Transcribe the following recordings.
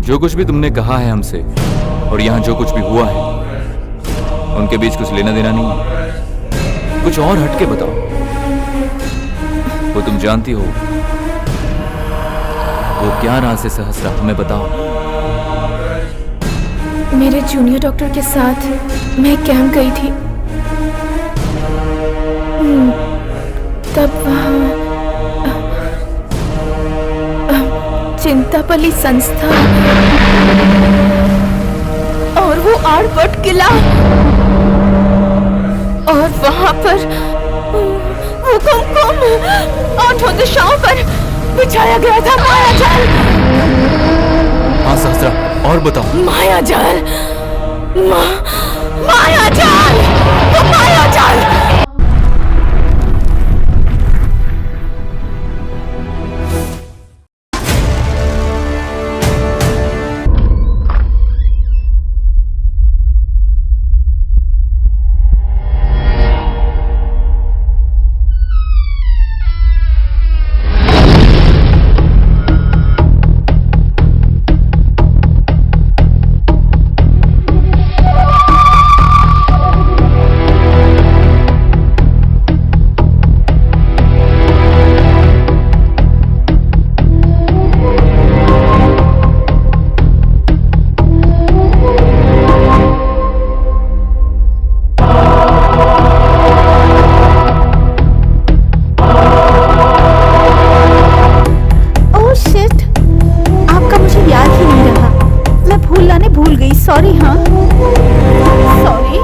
जो कुछ भी तुमने कहा है हमसे और यहाँ जो कुछ भी हुआ है उनके बीच कुछ लेना देना नहीं है। कुछ और हटके बताओ। वो तुम जानती हो वो क्या राज है सहस्रा, हमें बताओ। मेरे जूनियर डॉक्टर के साथ मैं कैंप गई थी। तब वहाँ चिंतापल्ली संस्था और वो आरपट किला और वहाँ पर वो कुमकुम 8 दिशाओं पर बिछाया गया था मायाजाल। हाँ सहस्रा, और बताओ। मायाजाल, मायाजाल, वो मायाजाल। सॉरी। हाँ सॉरी।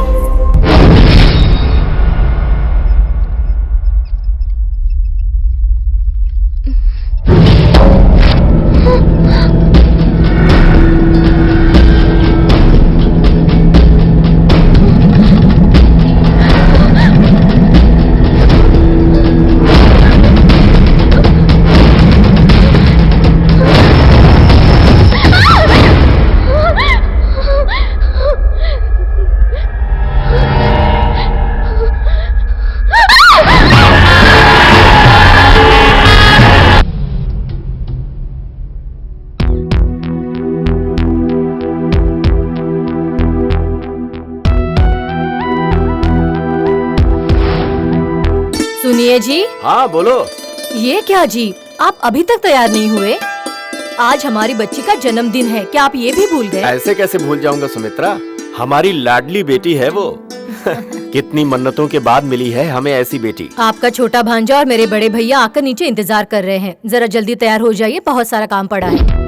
सुनिए जी। हाँ बोलो। ये क्या जी, आप अभी तक तैयार नहीं हुए? आज हमारी बच्ची का जन्मदिन है, क्या आप ये भी भूल गए? ऐसे कैसे भूल जाऊंगा सुमित्रा, हमारी लाडली बेटी है वो। कितनी मन्नतों के बाद मिली है हमें ऐसी बेटी। आपका छोटा भांजा और मेरे बड़े भैया आकर नीचे इंतजार कर रहे हैं, जरा जल्दी तैयार हो जाइए, बहुत सारा काम पड़ा है।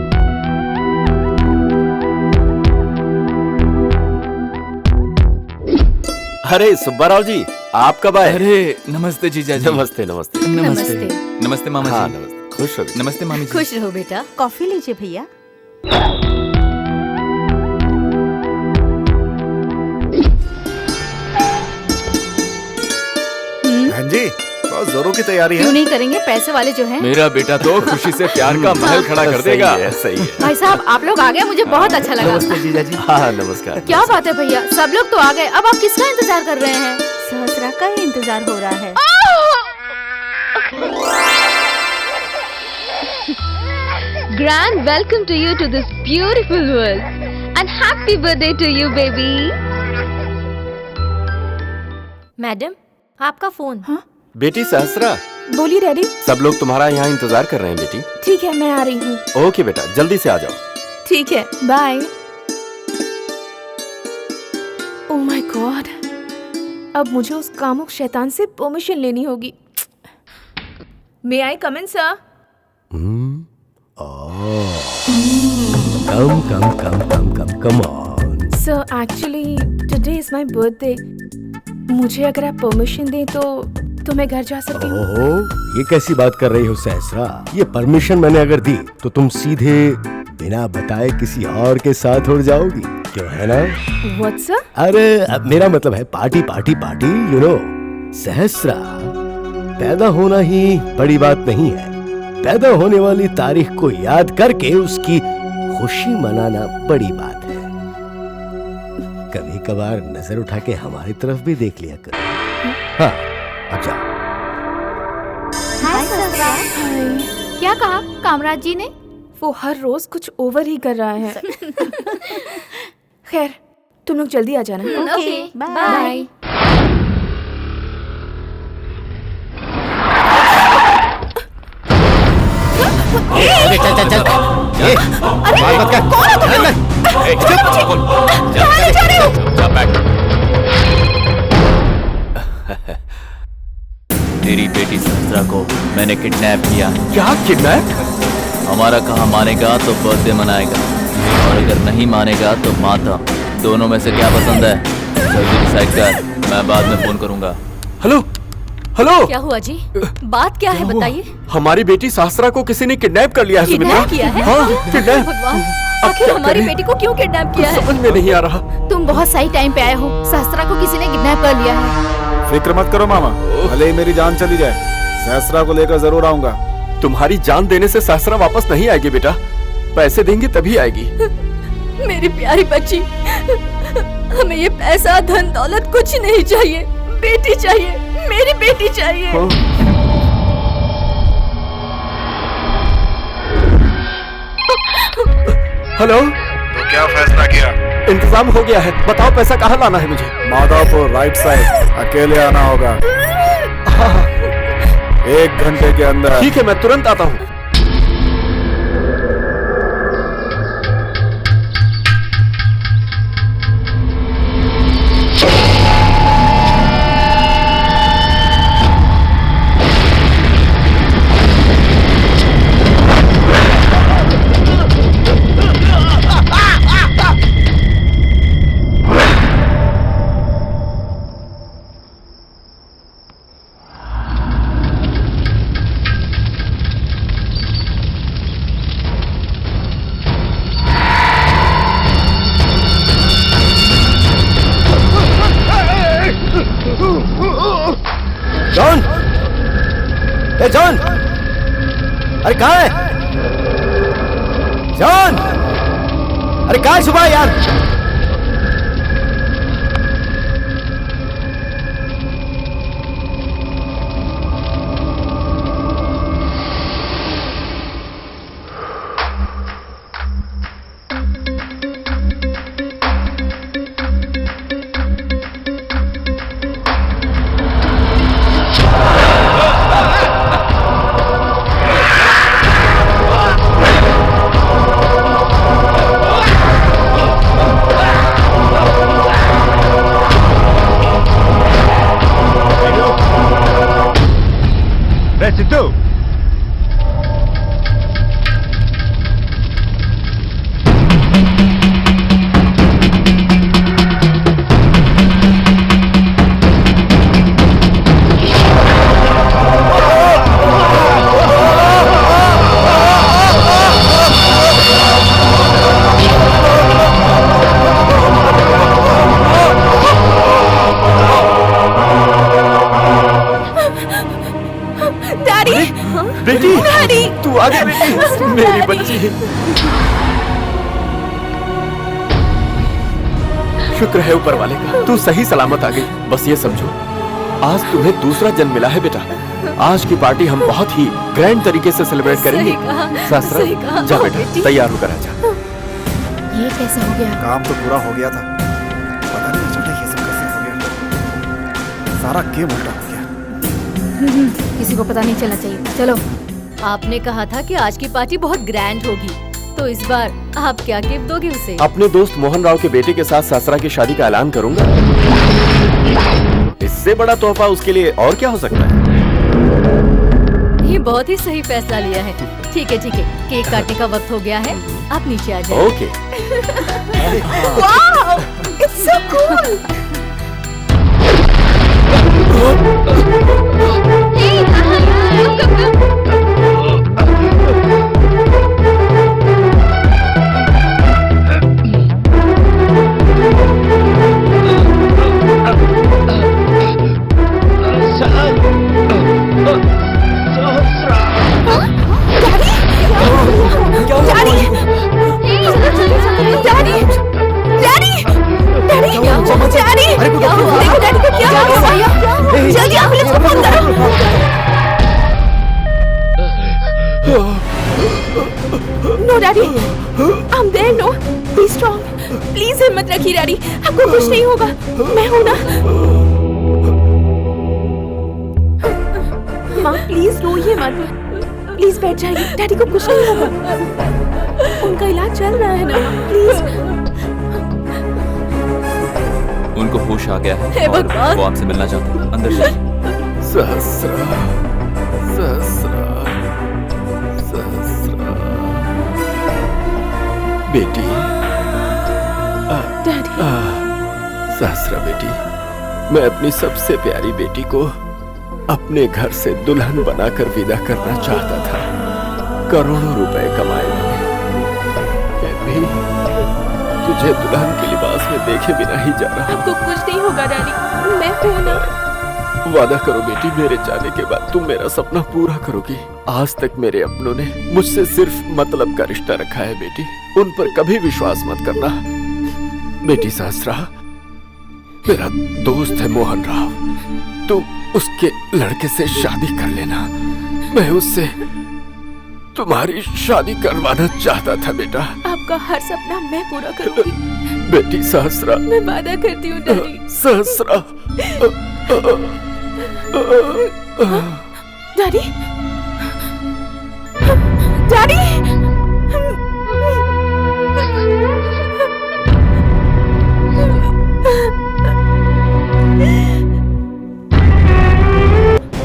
अरे सुब्बाराव जी, आप कब आए? अरे नमस्ते जीजा जी। नमस्ते नमस्ते नमस्ते नमस्ते मामा हाँ जी। नमस्ते, खुश रहो। नमस्ते मामी जी। खुश रहो बेटा। कॉफी लीजिए भैया। बहन जी, बहुत जोरों की तैयारी है। क्यों नहीं करेंगे, पैसे वाले जो हैं। मेरा बेटा तो खुशी से प्यार का महल खड़ा कर देगा। सही है, सही है। भाई साहब आप लोग आ गए, मुझे बहुत अच्छा लगा। नमस्ते जीजा जी। हाँ नमस्कार। क्या बात है भैया, सब लोग तो आ गए, अब आप किसका इंतजार कर रहे हैं? सहस्रा का ही इंतजार हो रहा है। Grand welcome to you to this beautiful world and happy birthday to you baby. Madam आपका फोन। हाँ बेटी सहस्रा, बोलिए डैडी। सब लोग तुम्हारा यहाँ इंतजार कर रहे हैं बेटी। ठीक है मैं आ रही हूँ। ओके बेटा, जल्दी से आ जाओ। ठीक है बाय। ओह माय गॉड, अब मुझे उस कामुक शैतान से परमिशन लेनी होगी। May I come in sir? Come on. Sir actually today is my birthday, मुझे अगर आप परमिशन दें तो मैं घर जा सकती हूँ। ओहो, ये कैसी बात कर रही हो सहस्रा? ये परमिशन मैंने अगर दी तो तुम सीधे बिना बताए किसी और के साथ उड़ जाओगी, क्यों है ना? What sir? अरे अब मेरा मतलब है party party party, you know. Sahasra, पैदा होना ही बड़ी बात नहीं है, पैदा होने वाली तारीख को याद करके उसकी खुशी मनाना बड़ी बात है। कभी कभार नजर उठा के हमारी तरफ भी देख लिया करो। हाँ अब जाओ। हाय सहस्रा। क्या कहा कामराज जी ने? वो हर रोज कुछ ओवर ही कर रहा है। खैर, तुम लोग जल्दी आ जाना। Okay, bye. चल चल चल ए, बात मत कर। जा बैठ। तेरी बेटी सहस्रा को मैंने किडनैप किया। क्या किडनैप? हमारा कहा मानेगा तो बर्थडे मनाएगा, और अगर नहीं मानेगा तो माता। दोनों में से क्या पसंद है जल्दी डिसाइड कर, मैं बाद में फोन करूंगा। हेलो हेलो, क्या हुआ जी? बात क्या है बताइए। हमारी बेटी सहस्रा को किसी ने किडनैप कर लिया है सुमित्रा। किडनैप किया है? हाँ, किडनैप। भगवान, आखिर हमारी बेटी को क्यों किडनैप किया है? समझ में नहीं आ रहा। तुम बहुत सही टाइम पे आए हो। सहस्रा को किसी ने किडनैप कर लिया है। फिक्र मत करो मामा, भले ही मेरी जान चली जाए, सहस्रा को लेकर जरूर आऊंगा। तुम्हारी जान देने से सहस्रा वापस नहीं आएगी बेटा, पैसे देंगे तभी आएगी। मेरी प्यारी बच्ची, हमें ये पैसा धन दौलत कुछ नहीं चाहिए, बेटी चाहिए, मेरी बेटी चाहिए। हेलो, तो क्या फैसला किया? इंतजाम हो गया है, बताओ पैसा कहाँ लाना है मुझे? माधवपुर राइट साइड, अकेले आना होगा। 1 घंटे के अंदर। ठीक है, मैं तुरंत आता हूँ। जॉन, ए जॉन, अरे कहाँ है जॉन? अरे कहाँ है सुबह यार? बेटी, तू आ गई बेटी, मेरी बच्ची। शुक्र है ऊपर वाले का, तू सही सलामत आ गई। बस ये समझो, आज तुम्हें दूसरा जन्म मिला है बेटा। आज की पार्टी हम बहुत ही ग्रैंड तरीके से सेलिब्रेट करेंगे। सहस्रा, जा बेटा, तैयार होकर आ जा। ये कैसे हो गया? काम तो पूरा हो गया था, पता नहीं चलता ये सब कैसे हो गया। सारा गेम उल्टा हो गया। किसी को पता नहीं चलना चाहिए। चलो। आपने कहा था कि आज की पार्टी बहुत ग्रैंड होगी, तो इस बार आप क्या गिफ्ट दोगे उसे? अपने दोस्त मोहन राव के बेटे के साथ सहस्रा की शादी का ऐलान करूंगा। इससे बड़ा तोहफा उसके लिए और क्या हो सकता है? ये बहुत ही सही फैसला लिया है। ठीक है, केक काटने का वक्त हो गया है, आप नीचे आ जाइए। Okay. Wow, it's so cool. No daddy, I am there, no, be strong, please हिम्मत रखिए डैडी, आपको कुछ नहीं होगा, मैं हूं ना। माँ प्लीज रोइए मत, प्लीज बैठ जाइए, डैडी को कुछ नहीं होगा, उनका इलाज चल रहा है ना, प्लीज। उनको होश आ गया हे है और भगवान! वो आपसे मिलना चाहते हैं। अंदर जाइए। सहस्रा, सहस्रा, सहस्रा, बेटी। डैडी, सहस्रा बेटी, मैं अपनी सबसे प्यारी बेटी को अपने घर से दुल्हन बनाकर विदा करना चाहता था। करोड़ों रुपए कमाए मैंने, मैं भी तुझे दुल्हन के लिबास में देखे बिना ही जा रहा हूँ। आपको कुछ नहीं होगा डैडी, मैं हूं ना। वादा करो बेटी, मेरे जाने के बाद तुम मेरा सपना पूरा करोगी। आज तक मेरे अपनों ने मुझसे सिर्फ मतलब का रिश्ता रखा है बेटी, उन पर कभी विश्वास मत करना। बेटी सहस्रा, मेरा दोस्त है मोहन राव, तुम उसके लड़के से शादी कर लेना। मैं उससे तुम्हारी शादी करवाना चाहता था बेटा। आपका हर सपना मैं पूरा करूंगी, बेटी सहस्रा, मैं वादा करती हूँ डैडी। सहस्रा। डैडी, डैडी,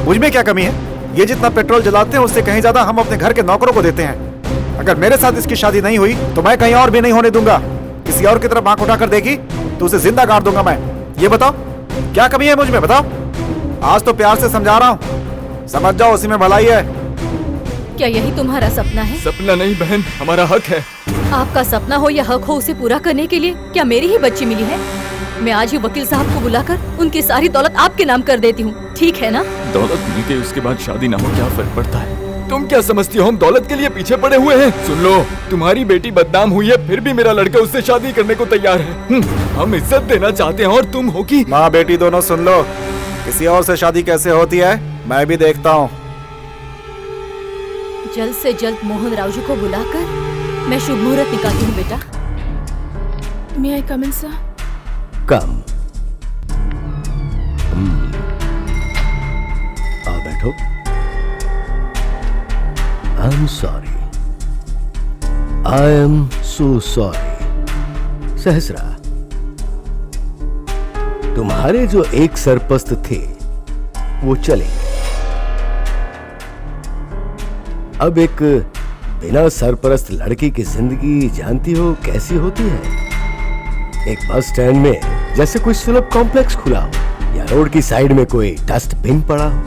मुझ में क्या कमी है? ये जितना पेट्रोल जलाते हैं उससे कहीं ज्यादा हम अपने घर के नौकरों को देते हैं। अगर मेरे साथ इसकी शादी नहीं हुई तो मैं कहीं और भी नहीं होने दूंगा। किसी और की तरफ आंख उठाकर देखी तो उसे जिंदा गाड़ दूंगा मैं। ये बताओ क्या कमी है मुझ में, बताओ। आज तो प्यार से समझा रहा हूँ, समझ जाओ, उसी में भलाई है। क्या यही तुम्हारा सपना है? सपना नहीं बहन, हमारा हक है। आपका सपना हो या हक हो, उसे पूरा करने के लिए क्या मेरी ही बच्ची मिली है? मैं आज ही वकील साहब को बुलाकर उनकी सारी दौलत आपके नाम कर देती हूँ, ठीक है ना? दौलत मिल के उसके बाद शादी ना हो क्या फर्क पड़ता है? तुम क्या समझती हो हम दौलत के लिए पीछे पड़े हुए हैं? सुन लो, तुम्हारी बेटी बदनाम हुई है, फिर भी मेरा लड़का उससे शादी करने को तैयार है। हम इज्जत देना चाहते हैं और तुम हो कि माँ बेटी दोनों सुन लो, किसी और से शादी कैसे होती है मैं भी देखता हूँ। जल्द से जल्द मोहन राव जी को बुलाकर मैं शुभ मुहूर्त निकालती हूँ बेटा। May I come in sir? Come. आओ बैठो। I am sorry, I am so sorry. Sahasra, तुम्हारे जो एक सरपस्त थे वो चले गए। अब एक बिना सरपरस्त लड़की की जिंदगी जानती हो कैसी होती है? एक बस स्टैंड में जैसे कोई सुलभ कॉम्प्लेक्स खुला हो या रोड की साइड में कोई डस्टबिन पड़ा हो।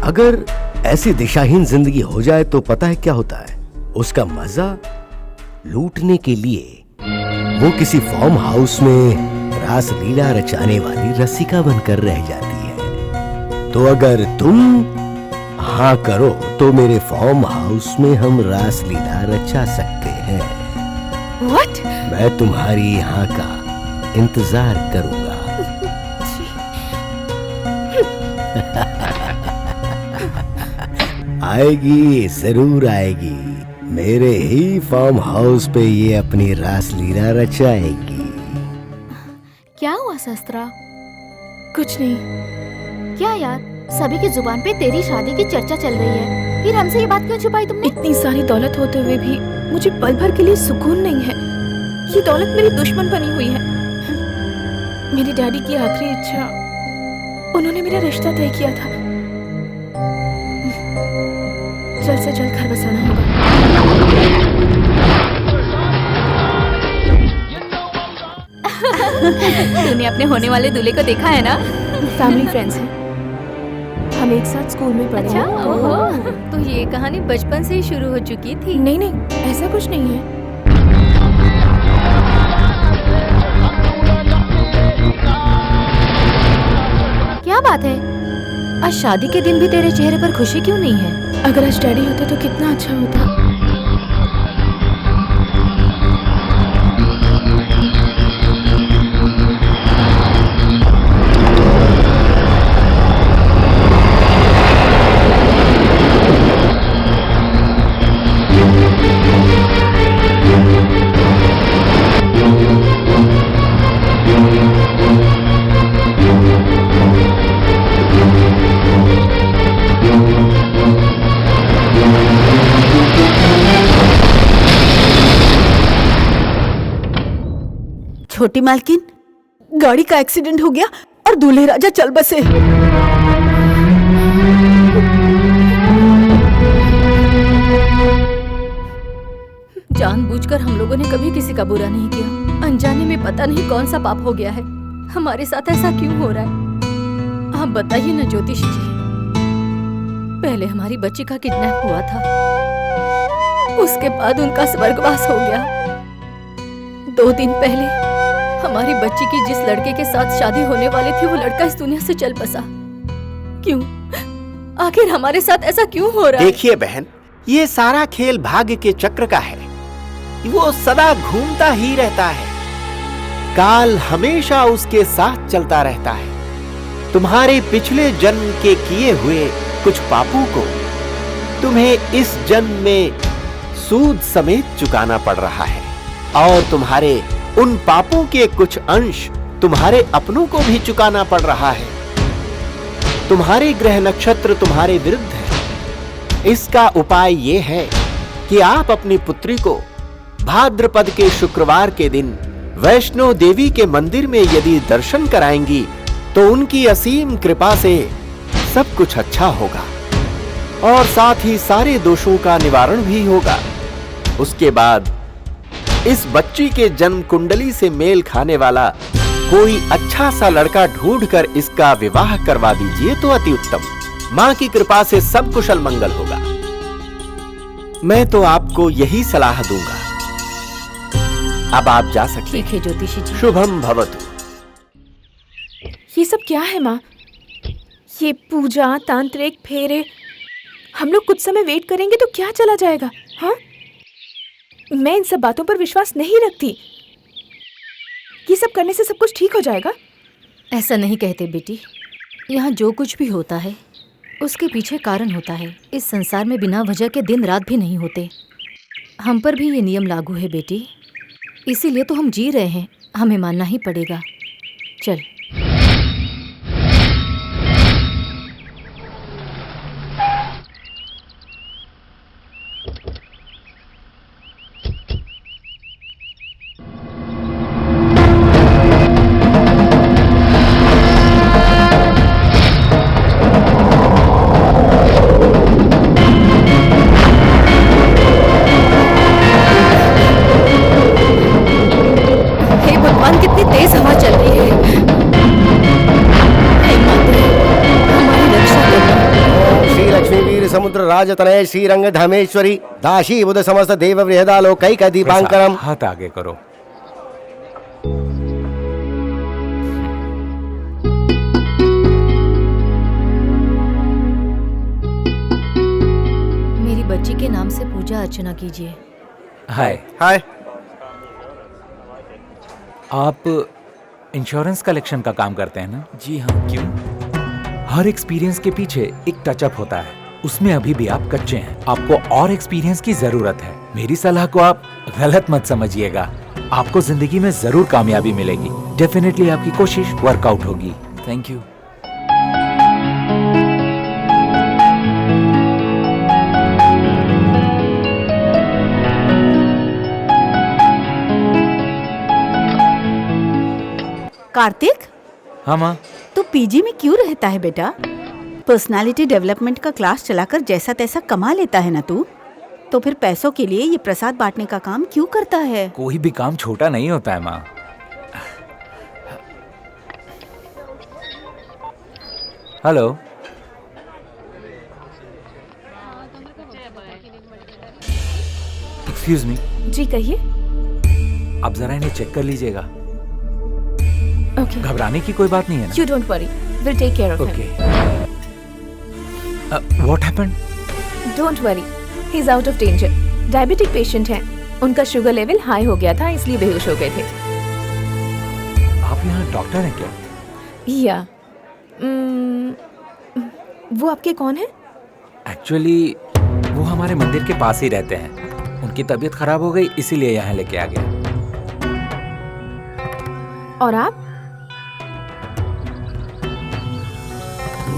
अगर ऐसी दिशाहीन जिंदगी हो जाए तो पता है क्या होता है? उसका मजा लूटने के लिए वो किसी फार्म हाउस में रास लीला रचाने वाली रसिका बनकर रह जाती है। तो अगर तुम हाँ करो तो मेरे फार्म हाउस में हम रास लीला रचा सकते हैं। What? मैं तुम्हारी यहाँ का इंतजार करूंगा। आएगी, जरूर आएगी। मेरे ही फार्म हाउस पे ये अपनी रास लीला रचाएगी। क्या हुआ शस्त्रा? कुछ नहीं। क्या यार, सभी की जुबान पे तेरी शादी की चर्चा चल रही है, फिर हमसे ये बात क्यों छुपाई तुमने? इतनी सारी दौलत होते हुए भी मुझे पल भर के लिए सुकून नहीं है। ये दौलत मेरी दुश्मन बनी हुई है। मेरे डैडी की आखिरी इच्छा, उन्होंने मेरा रिश्ता तय किया था। जल्द से जल्द घर बसाना होगा। तूने अपने होने वाले दूल्हे को देखा है ना? फैमिली फ्रेंड्स हैं, हम एक साथ स्कूल में पढ़े अच्छा, हैं। ओहो, तो ये कहानी बचपन से ही शुरू हो चुकी थी। नहीं नहीं, ऐसा कुछ नहीं है। क्या बात है, आज शादी के दिन भी तेरे चेहरे पर खुशी क्यों नहीं है? अगर आज डैडी होते तो कितना अच्छा होता। छोटी मालकिन, गाड़ी का एक्सीडेंट हो गया और दूल्हे राजा चल बसे। जानबूझकर हम लोगों ने कभी किसी का बुरा नहीं किया। अनजाने में पता नहीं कौन सा पाप हो गया है। हमारे साथ ऐसा क्यों हो रहा है? आप बताइए ना ज्योतिषी जी। पहले हमारी बच्ची का किडनैप हुआ था, उसके बाद उनका स्वर्गवास हो गया। 2 दिन पहले हमारी बच्ची की जिस लड़के के साथ शादी होने वाली थी, वो लड़का इस दुनिया से चल बसा। क्यों? आखिर हमारे साथ ऐसा क्यों हो रहा है? देखिए बहन, ये सारा खेल भाग्य के चक्र का है। वो सदा घूमता ही रहता है। काल हमेशा उसके साथ चलता रहता है। तुम्हारे पिछले जन्म के किए हुए कुछ पापों को तुम्हें इस जन्म में सूद समेत चुकाना पड़ रहा है, और तुम्हारे उन पापों के कुछ अंश तुम्हारे अपनों को भी चुकाना पड़ रहा है। तुम्हारे ग्रह नक्षत्र तुम्हारे विरुद्ध है। इसका उपाय ये है कि आप अपनी पुत्री को भाद्रपद के शुक्रवार के दिन वैष्णो देवी के मंदिर में यदि दर्शन कराएंगी तो उनकी असीम कृपा से सब कुछ अच्छा होगा, और साथ ही सारे दोषों का निवारण भी होगा। उसके बाद इस बच्ची के जन्म कुंडली से मेल खाने वाला कोई अच्छा सा लड़का ढूंढकर इसका विवाह करवा दीजिए तो अति उत्तम। मां की कृपा से सब कुशल मंगल होगा। मैं तो आपको यही सलाह दूंगा। अब आप जा सकते हैं। ठीक है ज्योतिषी जी। शुभम भवतु। ये सब क्या है माँ? ये पूजा, तांत्रिक, फेरे, हम लोग कुछ समय वेट करेंगे तो क्या चला जाएगा? हाँ, मैं इन सब बातों पर विश्वास नहीं रखती। ये सब करने से सब कुछ ठीक हो जाएगा? ऐसा नहीं कहते बेटी। यहाँ जो कुछ भी होता है उसके पीछे कारण होता है। इस संसार में बिना वजह के दिन रात भी नहीं होते। हम पर भी ये नियम लागू है बेटी, इसीलिए तो हम जी रहे हैं। हमें मानना ही पड़ेगा। चल। राजतनय श्रीरंग धामेश्वरी दाशी बुध समस्त देव बृहदालो कई का दीपांकरम। हाथ आगे करो। मेरी बच्ची के नाम से पूजा अर्चना कीजिए। हाय। हाय। आप इंश्योरेंस कलेक्शन का काम करते हैं ना? जी हाँ। क्यों? हर एक्सपीरियंस के पीछे एक टचअप होता है। उसमें अभी भी आप कच्चे हैं। आपको और एक्सपीरियंस की जरूरत है। मेरी सलाह को आप गलत मत समझिएगा। आपको जिंदगी में जरूर कामयाबी मिलेगी। डेफिनेटली आपकी कोशिश वर्कआउट होगी। Thank you. कार्तिक, हाँ माँ। तो पीजी में क्यों रहता है बेटा? पर्सनालिटी डेवलपमेंट का क्लास चलाकर जैसा तैसा कमा लेता है ना तू, तो फिर पैसों के लिए ये प्रसाद बांटने का काम क्यों करता है? कोई भी काम छोटा नहीं होता है माँ। हेलो। Excuse me. जी कहिए। आप जरा इन्हें चेक कर लीजिएगा। ओके। घबराने की कोई बात नहीं है ना? You don't worry, we'll take care of him. What happened? Don't worry, he's out of danger. Diabetic patient हैं। उनका शुगर लेवल हाई हो गया था, इसलिए बेहोश हो गए थे। आप यहाँ डॉक्टर हैं क्या? या वो आपके कौन है? एक्चुअली वो हमारे मंदिर के पास ही रहते हैं। उनकी तबीयत खराब हो गई, इसीलिए यहाँ लेके आ गया। और आप?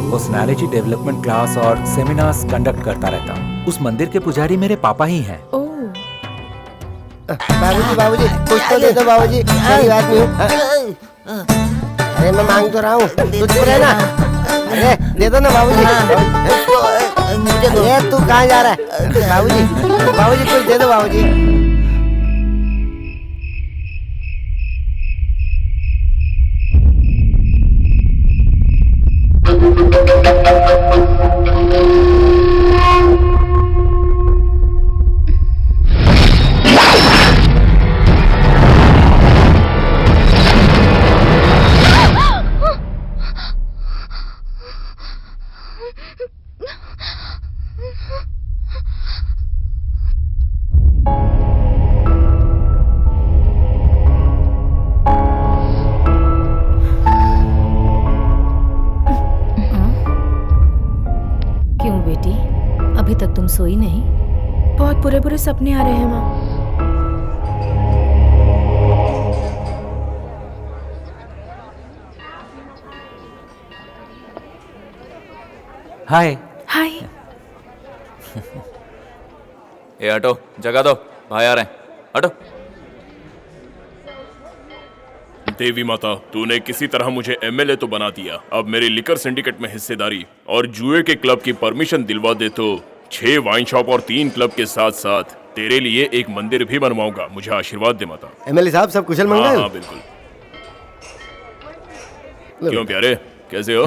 पर्सनालिटी डेवलपमेंट क्लास और सेमिनार्स कंडक्ट करता रहता हूँ। उस मंदिर के पुजारी मेरे पापा ही हैं। ओह। बाबूजी बाबूजी कुछ तो दे दो बाबूजी, गरीब आदमी हूँ। अरे मैं मांग तो रहा हूँ, तुझ पर है ना। अरे दे दो ना बाबूजी। मुझे दो। तू कहाँ जा रहा है बाबूजी? बाबूजी कुछ दे दो बाबूजी। अभी तक तुम सोई नहीं? बहुत बुरे बुरे सपने आ रहे हैं माँ। हाय। हाय। ए हटो, जगा दो, भाई आ रहे हैं, हटो। देवी माता, तूने किसी तरह मुझे एमएलए तो बना दिया। अब मेरी लिकर सिंडिकेट में हिस्सेदारी और जुए के क्लब की परमिशन दिलवा दे तो 6 वाइन शॉप और 3 क्लब के साथ साथ तेरे लिए एक मंदिर भी बनवाऊंगा। मुझे आशीर्वाद दे माता। एमएलए साहब सब कुशल मंगल? हाँ बिल्कुल। क्यों प्यारे, कैसे हो?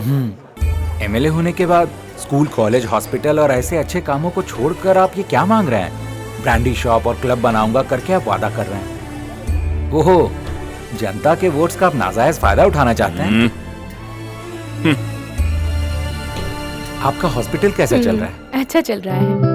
एमएलए होने के बाद स्कूल, कॉलेज, हॉस्पिटल और ऐसे अच्छे कामों को छोड़कर आप ये क्या मांग रहे हैं? ब्रांडी शॉप और क्लब बनाऊंगा करके आप वादा कर रहे हैं। ओहो, जनता के वोट्स का आप नाजायज फायदा उठाना चाहते हैं? आपका हॉस्पिटल कैसा चल रहा है? अच्छा चल रहा है।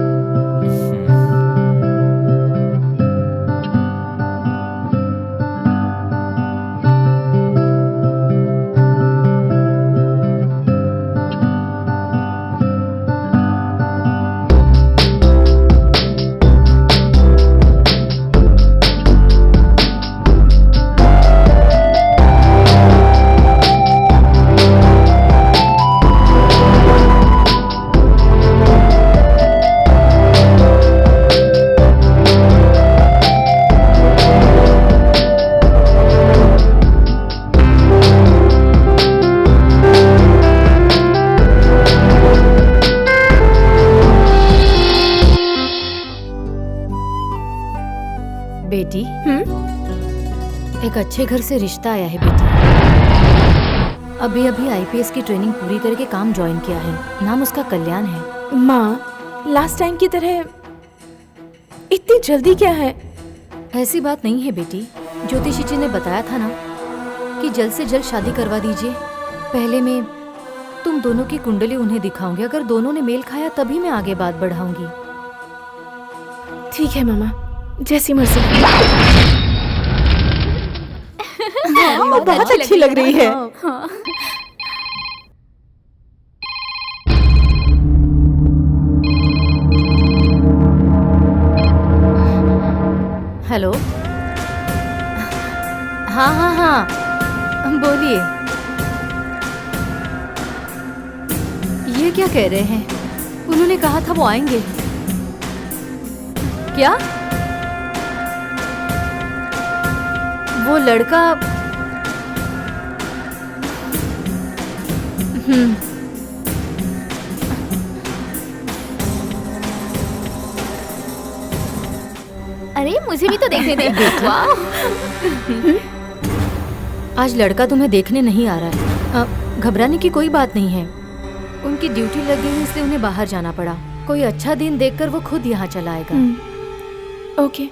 बेटी, एक अच्छे घर से रिश्ता आया है बेटी। अभी अभी आईपीएस की ट्रेनिंग पूरी करके काम ज्वाइन किया है। नाम उसका कल्याण है। माँ, लास्ट टाइम की तरह इतनी जल्दी क्या है? ऐसी बात नहीं है बेटी। ज्योतिषी जी ने बताया था ना कि जल्द से जल्द शादी करवा दीजिए। पहले मैं तुम दोनों की कुंडली उन्हें दिखाऊंगी। अगर दोनों ने मेल खाया तभी मैं आगे बात बढ़ाऊंगी। ठीक है मामा, जैसी मर्जी। बहुत अच्छी लग रही है। हेलो। हाँ हाँ हाँ, बोलिए। ये क्या कह रहे हैं? उन्होंने कहा था वो आएंगे। क्या? वो लड़का? अरे मुझे भी तो देखने दे। वाह। आज लड़का तुम्हें देखने नहीं आ रहा है। घबराने की कोई बात नहीं है। उनकी ड्यूटी लग गई इसलिए उन्हें बाहर जाना पड़ा। कोई अच्छा दिन देखकर वो खुद यहाँ चला आएगा। ओके।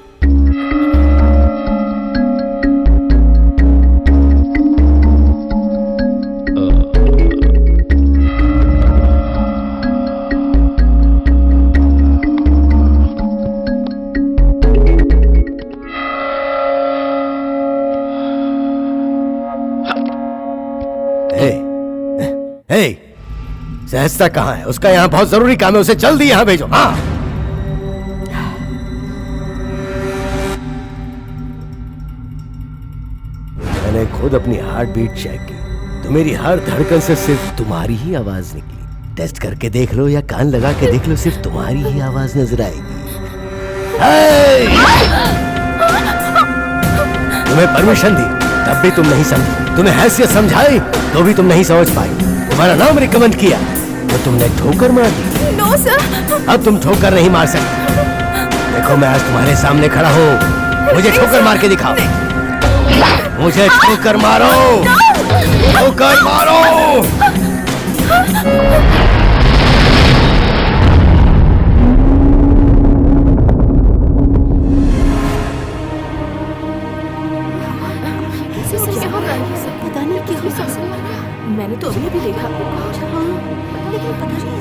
सहस्ता कहाँ है? उसका यहाँ बहुत जरूरी काम है, उसे जल्दी यहाँ भेजो। हाँ। मैंने खुद अपनी हार्ट बीट चेक की तो मेरी हर धड़कन से सिर्फ तुम्हारी ही आवाज निकली। टेस्ट करके देख लो या कान लगा के देख लो, सिर्फ तुम्हारी ही आवाज नजर आएगी। तुम्हें परमिशन दी तब भी तुम नहीं समझी, तुम्हें हैसियत समझाई तो भी तुम नहीं समझ पाई, तुम्हारा नाम रिकमेंड किया तो तुमने ठोकर मार दी। No sir. अब तुम ठोकर नहीं मार सकती। देखो मैं आज तुम्हारे सामने खड़ा हूँ, मुझे ठोकर मार के दिखाओ, मुझे ठोकर मारो, ठोकर मारो। पता नहीं क्या हो सकता, मैंने तो अभी अभी देखा। लेकिन पता नहीं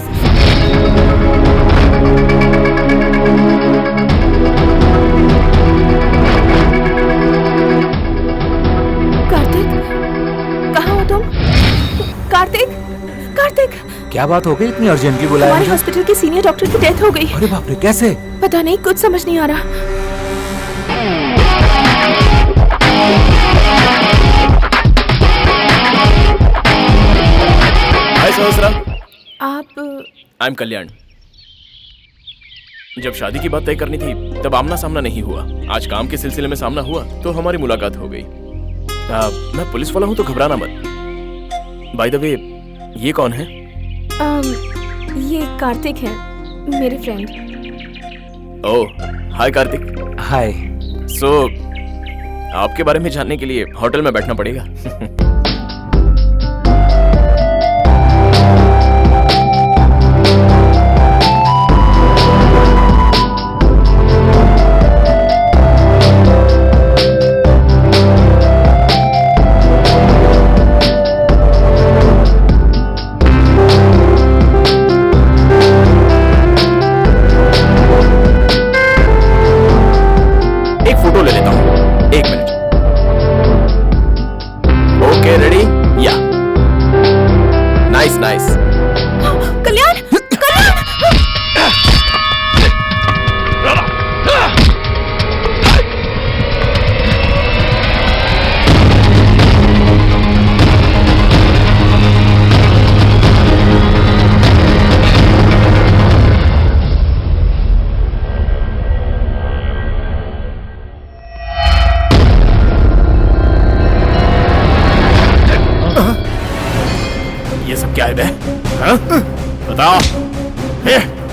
कार्तिक, कहाँ हो तुम? कार्तिक, कार्तिक, क्या बात हो गई, इतनी अर्जेंटली बुलाया हमारे मुझे? हॉस्पिटल के सीनियर डॉक्टर की डेथ हो गई। अरे बाप रे, कैसे? पता नहीं, कुछ समझ नहीं आ रहा। हाय सहस्रा। आप आई एम कल्याण। जब शादी की बात तय करनी थी तब आमना सामना नहीं हुआ, आज काम के सिलसिले में सामना हुआ तो हमारी मुलाकात हो गई। मैं पुलिस वाला हूँ तो घबराना मत। बाय द वे, ये कौन है? ये कार्तिक है, मेरे फ्रेंड। ओह हाय कार्तिक। हाय। सो आपके बारे में जानने के लिए होटल में बैठना पड़ेगा।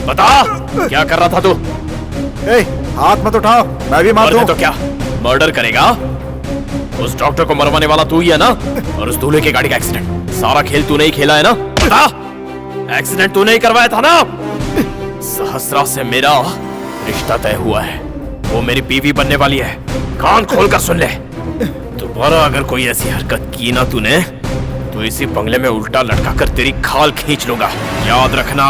बता क्या कर रहा था तू? हाथ मत उठाओ, मैं भी मार दूं। तो क्या मर्डर करेगा? उस डॉक्टर को मरवाने वाला तू ही है ना? और उस दूल्हे की गाड़ी का एक्सीडेंट, सारा खेल तूने ही खेला है ना? बता, एक्सीडेंट तूने ही करवाया था ना? सहस्रा से मेरा रिश्ता तय हुआ है, वो मेरी बीवी बनने वाली है। कान खोलकर सुन ले, दोबारा अगर कोई ऐसी हरकत की ना तूने तो इसी बंगले में उल्टा लटका कर तेरी खाल खींच लूंगा, याद रखना।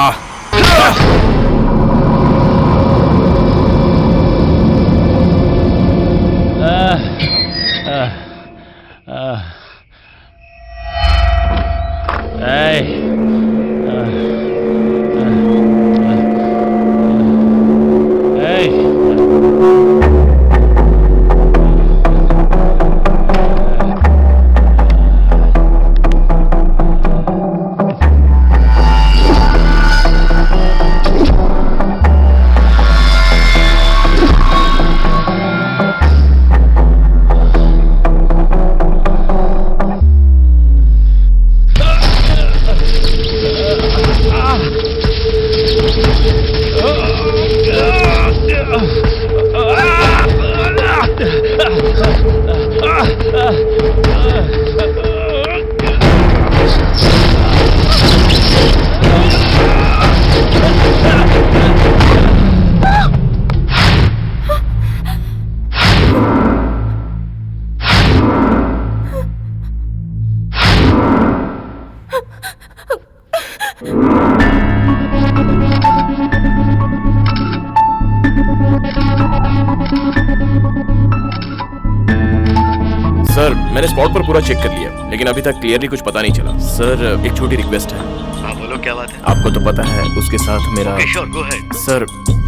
सर मैंने स्पॉट पर पूरा चेक कर लिया, लेकिन अभी तक क्लियरली कुछ पता नहीं चला। सर एक छोटी रिक्वेस्ट है। हाँ बोलो, क्या बात है? आपको तो पता है उसके साथ मेरा। Okay sure, go ahead. Sir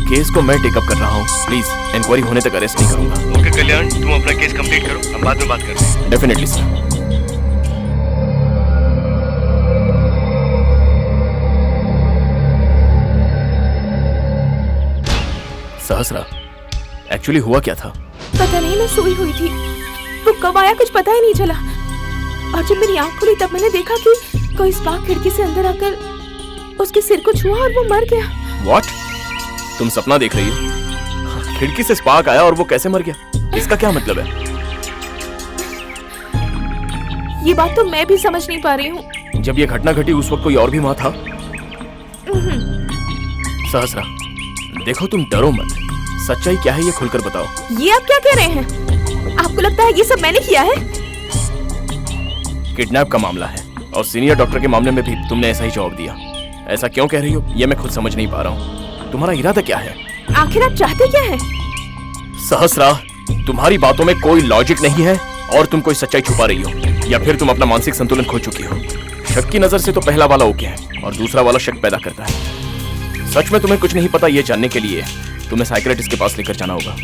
case को मैं टेकअप कर रहा हूँ, प्लीज इंक्वायरी होने तक अरेस्ट नहीं करूंगा। ओके कल्याण, तुम अपना केस कंप्लीट करो, हम बाद में बात करते हैं। Definitely sir. सहस्रा, एक्चुअली हुआ क्या था? पता नहीं, मैं सोई हुई थी, वो कब आया कुछ पता ही नहीं चला। और जब मेरी आंख खुली तब मैंने देखा कि कोई स्पार्क खिड़की से अंदर आकर उसके सिर को छुआ और वो मर गया। What? तुम सपना देख रही हो? खिड़की से स्पार्क आया और वो कैसे मर गया? इसका क्या मतलब है? ये बात तो मैं भी समझ नहीं पा रही हूँ। जब ये घटना घटी उस वक्त कोई और भी वहां था? सहस्रा, देखो तुम डरो मत। सच्चाई क्या है ये खुलकर बताओ। ये आप क्या कह रहे हैं? आपको लगता है ये सब मैंने किया है? किडनैप का मामला है और सीनियर डॉक्टर के मामले में भी तुमने ऐसा ही जवाब दिया। ऐसा क्यों कह रही हो ये मैं खुद समझ नहीं पा रहा हूँ। तुम्हारा इरादा क्या है? आखिर आप चाहते क्या है? सहस्रा, तुम्हारी बातों में कोई लॉजिक नहीं है और तुम कोई सच्चाई छुपा रही हो या फिर तुम अपना मानसिक संतुलन खो चुकी हो। शक की नजर से तो पहला वाला ओके है और दूसरा वाला शक पैदा करता है। सच में तुम्हें कुछ नहीं पता ये जानने के लिए तुम्हें साइकियाट्रिस्ट के पास लेकर जाना होगा।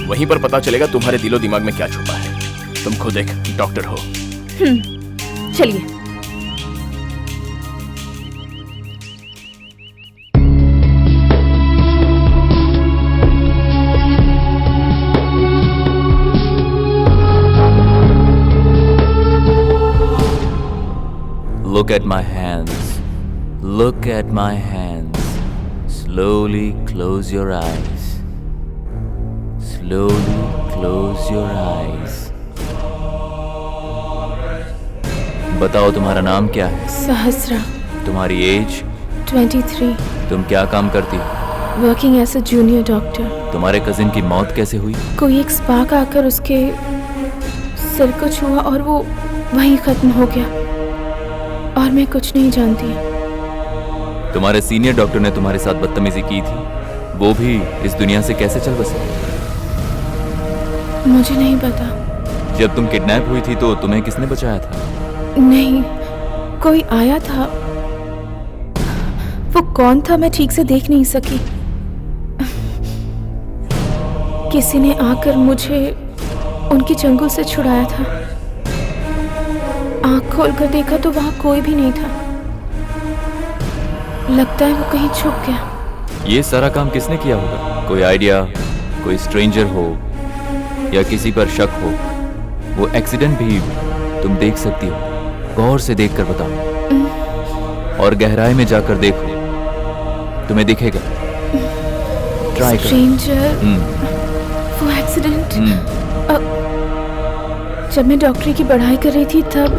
वहीं पर पता चलेगा तुम्हारे दिलो दिमाग में क्या छुपा है। तुम खुद एक डॉक्टर हो। चलिए। Look at my hands. Look at my hands. Slowly close your eyes. Slowly close your eyes. बताओ तुम्हारा नाम क्या है? सहस्रा। तुम्हारी एज? 23। तुम क्या काम करती हो? Working as a junior doctor. तुम्हारे कजिन की मौत कैसे हुई? कोई एक स्पार्क आकर उसके सिर को छुआ और वो वहीं खत्म हो गया और मैं कुछ नहीं जानती। तुम्हारे सीनियर डॉक्टर ने तुम्हारे साथ बदतमीजी की थी, वो भी इस दुनिया से कैसे चल बसे? मुझे नहीं पता। जब तुम किडनैप हुई थी तो तुम्हें किसने बचाया था? नहीं, कोई आया था। वो कौन था मैं ठीक से देख नहीं सकी। किसी ने आकर मुझे उनकी चंगुल से छुड़ाया था। आंख खोलकर देखा तो वहां कोई भी नहीं था। लगता है वो कहीं छुप गया। ये सारा काम किसने किया होगा? कोई आइडिया? कोई स्ट्रेंजर हो या किसी पर शक हो? वो एक्सीडेंट भी तुम देख सकती हो। गौर से देखकर बताओ और गहराई में जाकर देखो, तुम्हें दिखेगा। ट्राई करो। स्ट्रेंजर, वो एक्सीडेंट। जब मैं डॉक्टरी की पढ़ाई कर रही थी तब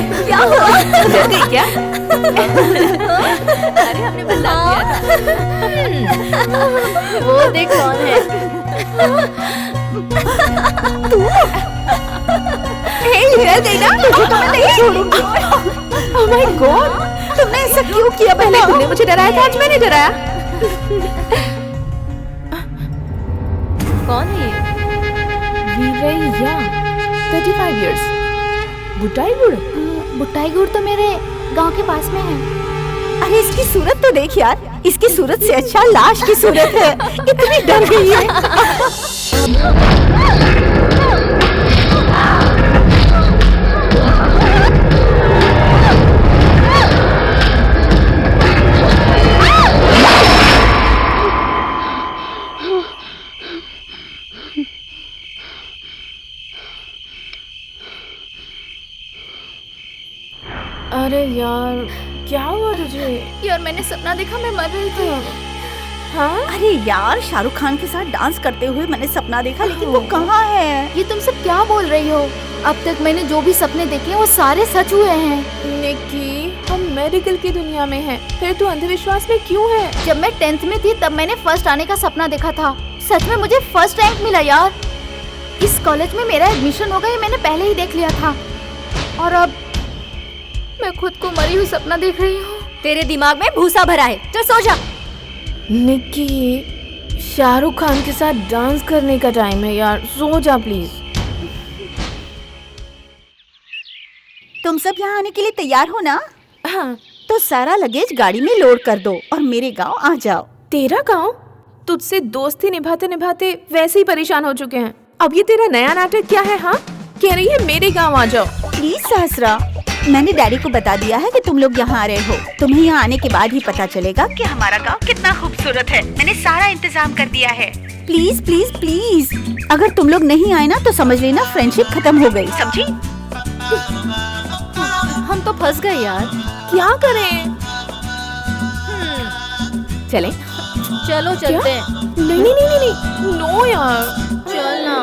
क्या हुआ? डर गई क्या? अरे हमने बता दिया था। वो देख कौन है? तू? हे, डर गई ना? तुझे तो मैं नहीं छोड़ूंगी। Oh my God! तुमने ऐसा क्यों किया? पहले तुमने मुझे डराया था, आज मैंने डराया। कौन है ये? वीरैया, 35 years। बुटाईगुड़? बुटाईगुड़ तो मेरे गांव के पास में है। अरे इसकी सूरत तो देख यार, इसकी सूरत से अच्छा लाश की सूरत है। इतनी डर गई है। अरे यार, क्या हुआ तुझे? यार मैंने सपना देखा, मैं मर रही थी। हाँ? अरे यार, शाहरुख खान के साथ डांस करते हुए मैंने सपना देखा, लेकिन वो कहाँ है? ये तुम सब क्या बोल रही हो? अब तक मैंने जो भी सपने देखे वो सारे सच हुए हैं। निक्की, हम मेडिकल की दुनिया में हैं, फिर तू अंधविश्वास में क्यों है? जब मैं 10th में थी तब मैंने फर्स्ट आने का सपना देखा था। सच में मुझे फर्स्ट रैंक मिला यार। इस कॉलेज में मेरा एडमिशन होगा ये मैंने पहले ही देख लिया था, और अब मैं खुद को मरी हुई सपना देख रही हूँ। तेरे दिमाग में भूसा भरा है, चल सो जा। निक्की, शाहरुख खान के साथ डांस करने का टाइम है यार, सो जा प्लीज। तुम सब यहाँ आने के लिए तैयार हो ना? हाँ। तो सारा लगेज गाड़ी में लोड कर दो और मेरे गांव आ जाओ। तेरा गांव? तुझसे दोस्ती निभाते निभाते वैसे ही परेशान हो चुके हैं, अब ये तेरा नया नाटक क्या है? हाँ, कह रही है मेरे गांव आ जाओ। प्लीज सहस्रा, मैंने डैडी को बता दिया है कि तुम लोग यहाँ आ रहे हो। तुम्हें यहाँ आने के बाद ही पता चलेगा कि हमारा गांव कितना खूबसूरत है। मैंने सारा इंतजाम कर दिया है। प्लीज प्लीज प्लीज, अगर तुम लोग नहीं आए ना तो समझ लेना फ्रेंडशिप खत्म हो गई, समझी? हम तो फंस गए यार, क्या करें? चलें? चलो चलते हैं। नहीं नहीं नहीं नहीं, नो यार, चल ना।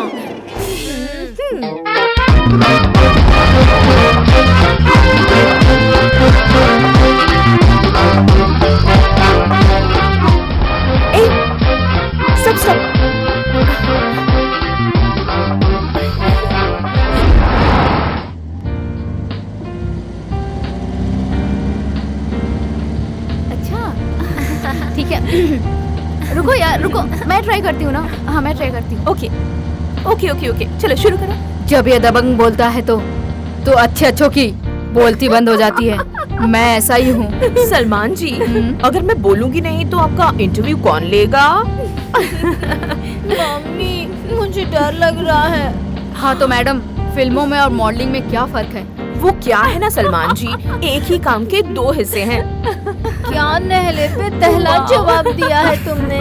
स्टॉप। अच्छा ठीक है। रुको यार रुको, मैं ट्राई करती हूँ ना। हाँ मैं ट्राई करती हूँ। ओके ओके ओके ओके, चलो शुरू करो। जब ये दबंग बोलता है तो अच्छे अच्छों की बोलती बंद हो जाती है। मैं ऐसा ही हूँ। सलमान जी, अगर मैं बोलूँगी नहीं तो आपका इंटरव्यू कौन लेगा? मम्मी मुझे डर लग रहा है। हाँ तो मैडम, फिल्मों में और मॉडलिंग में क्या फर्क है? वो क्या है ना सलमान जी, एक ही काम के दो हिस्से हैं। क्या नहले पे पहला जवाब दिया है तुमने?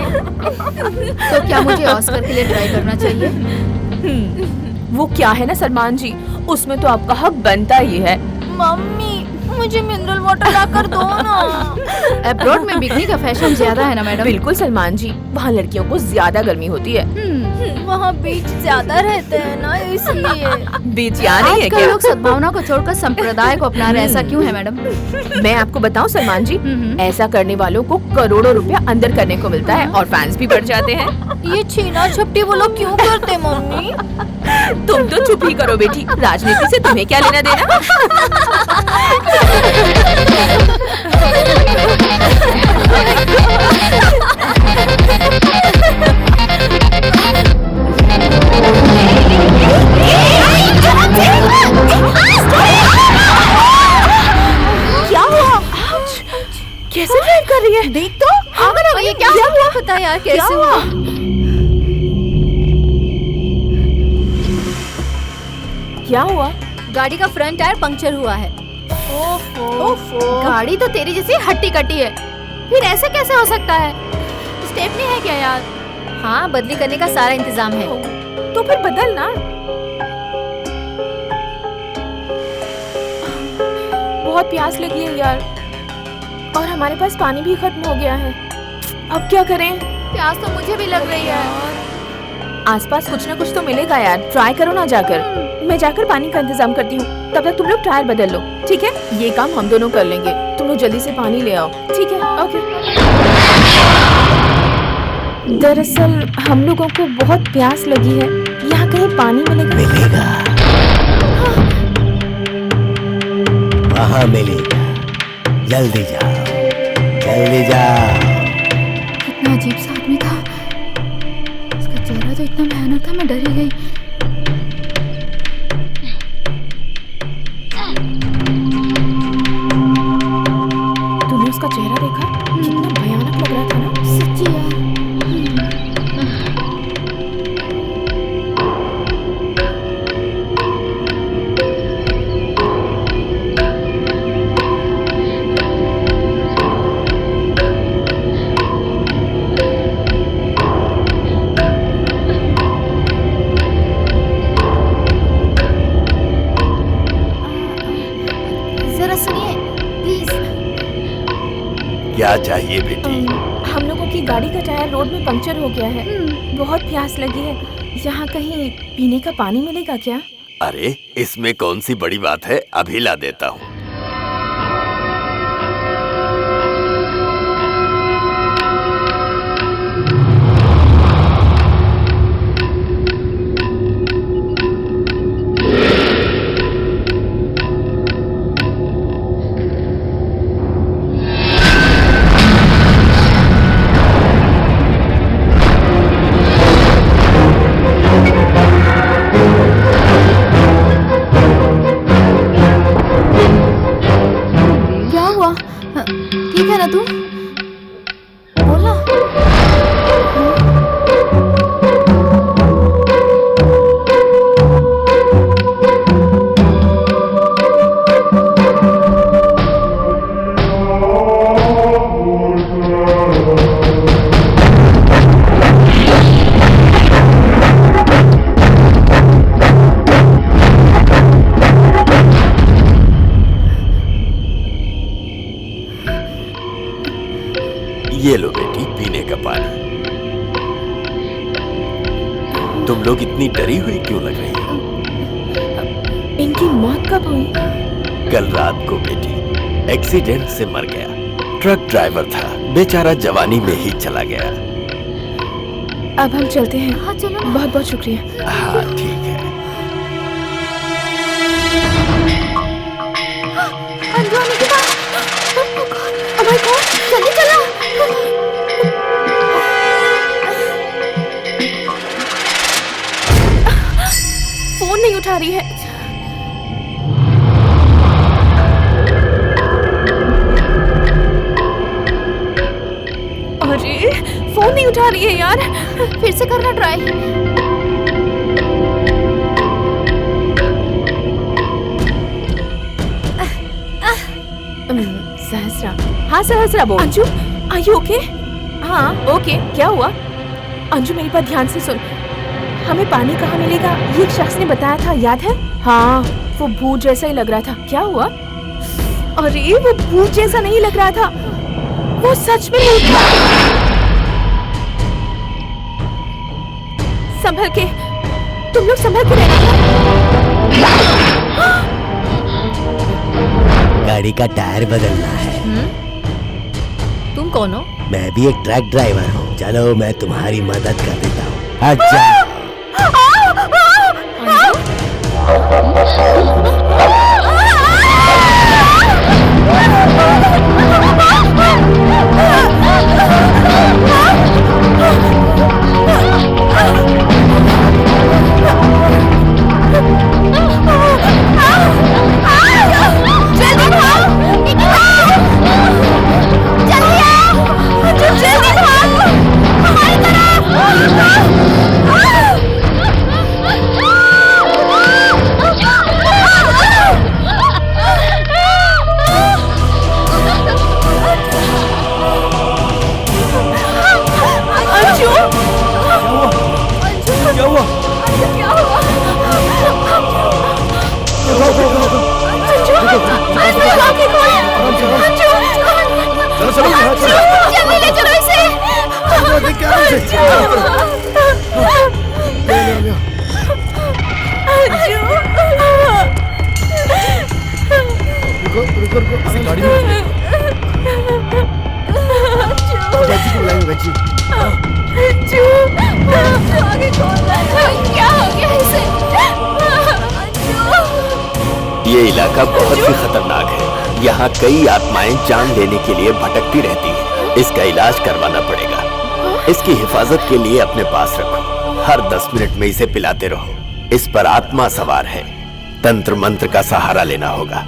तो क्या मुझे ऑस्कर के लिए ट्राई करना चाहिए? वो क्या है ना सलमान जी, उसमें तो आपका हक बनता ही है। मम्मी मुझे मिनरल वाटर ला कर दो ना। अब्रॉड में बिकनी का फैशन ज्यादा है ना मैडम? बिल्कुल सलमान जी, वहाँ लड़कियों को ज्यादा गर्मी होती है। वहाँ बीच ज्यादा रहते हैं ना, इसलिए। बीच यहाँ नहीं है क्या? लोग सद्भावना को छोड़कर संप्रदाय को अपना रहे, ऐसा क्यों है मैडम? मैं आपको बताऊं सलमान जी, ऐसा करने वालों को करोड़ों रुपया अंदर करने को मिलता है और फैंस भी बढ़ जाते हैं। ये छीना झपटी वो लोग क्यों करते मम्मी? तुम तो चुप ही करो बेटी, राजनीति से तुम्हें क्या लेना देना? क्या हुआ? कैसे ड्राइव कर रही है? देख तो। ये क्या हुआ? पता यार कैसे हुआ? क्या हुआ? गाड़ी का फ्रंट टायर पंक्चर हुआ है। ओफो, गाड़ी तो तेरी जैसी हट्टी कट्टी है, फिर ऐसे कैसे हो सकता है? स्टेपनी है क्या यार? हाँ, बदली करने का सारा इंतजाम है। तो फिर बदल ना। बहुत प्यास लगी है यार, और हमारे पास पानी भी खत्म हो गया है। अब क्या करें? प्यास तो मुझे भी लग रही है। आसपास कुछ ना कुछ तो मिलेगा यार, ट्राई करो ना जाकर। मैं जाकर पानी का इंतजाम करती हूँ, तब तक तुम लोग टायर बदल लो, ठीक है? ये काम हम दोनों कर लेंगे। तुम लोग जल्दी से पानी ले आओ, ठीक है? ओके। दरअसल हम लोगों को बहुत प्यास लगी है, यहाँ कहीं पानी मिलेगा? वहाँ मिलेगा, जल्दी जाओ, जल्दी जाओ। कितना अजीब सा आदमी था, इसका चेहरा तो इतना भयानक था, मैं डर ही गई। तूने उसका चेहरा देखा? कितना भयानक लग रहा था ना? सच्ची यार। क्या चाहिए बेटी? हम लोगों की गाड़ी का टायर रोड में पंक्चर हो गया है। बहुत प्यास लगी है। यहाँ कहीं पीने का पानी मिलेगा क्या? अरे इसमें कौन सी बड़ी बात है, अभी ला देता हूँ। ठीक है ना तू? बोला। ये लो बेटी पीने का पानी। तुम लोग इतनी डरी हुई क्यों लग रही हो? इनकी मौत कब हुई? कल रात को बेटी, एक्सीडेंट से मर गया। ट्रक ड्राइवर था, बेचारा जवानी में ही चला गया। अब हम चलते हैं। हाँ चलो। बहुत बहुत शुक्रिया। हाँ ठीक है। अंजू आने के बाद अभय को जल्दी चलो। फोन नहीं उठा रही है। अरे फोन नहीं उठा रही है यार। फिर से करना ट्राई। सहस्रा। हाँ सहस्रा बोल। Anju are you okay? हाँ ओके। क्या हुआ? अंजू मेरी बात ध्यान से सुन। हमें पानी कहाँ मिलेगा ये एक शख्स ने बताया था, याद है? हाँ वो भूत जैसा ही लग रहा था। क्या हुआ? अरे वो भूत जैसा नहीं लग रहा था, वो सच में भूत था। संभल के, तुम लोग संभल के रहना। गाड़ी का टायर बदलना है। तुम कौन हो? मैं भी एक ट्रक ड्राइवर हूँ। चलो मैं तुम्हारी मदद कर देता हूँ। अच्छा ये इलाका बहुत ही खतरनाक है। यहाँ कई आत्माएं जान लेने के लिए भटकती रहती हैं। इसका इलाज करवाना पड़ेगा। इसकी हिफाजत के लिए अपने पास रखो। हर 10 मिनट में इसे पिलाते रहो। इस पर आत्मा सवार है, तंत्र मंत्र का सहारा लेना होगा।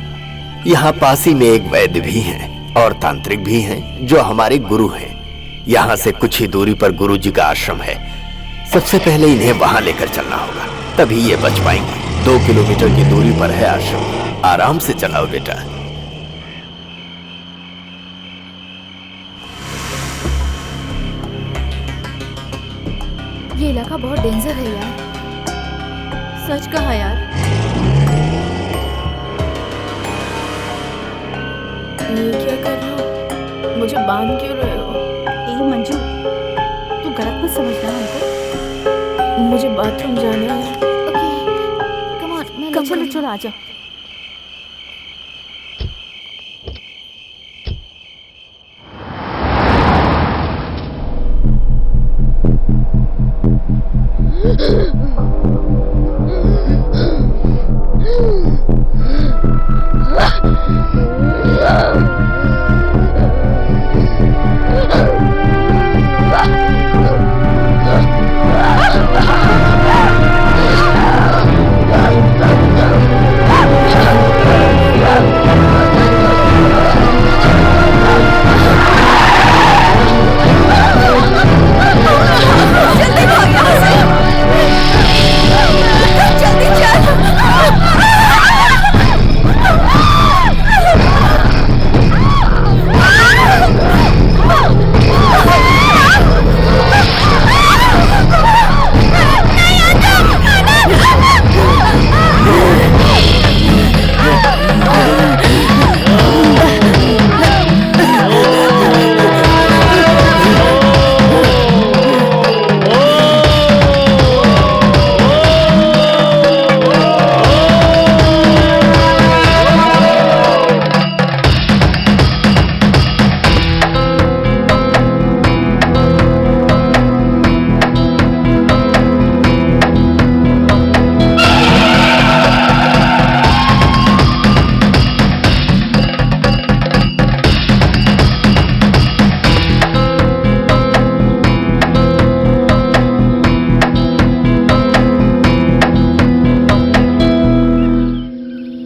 यहाँ पास ही में एक वैद्य भी हैं और तांत्रिक भी हैं जो हमारे गुरु हैं। यहाँ से कुछ ही दूरी पर गुरु जी का आश्रम है। सबसे पहले इन्हें वहां लेकर चलना होगा, तभी ये बच पाएंगे। 2 किलोमीटर की दूरी पर है आश्रम। आराम से चलाओ बेटा। ये इलाका बहुत डेंजर है यार। सच कहा यार। ये क्या कर रहा हूँ? मुझे बांध क्यों रहे हो? ए मंजू, तू गलत मत समझना हमको। मुझे बाथरूम जाना है। कम ऑन, मैं ले चलो चलूंगी। चलो आ जाओ।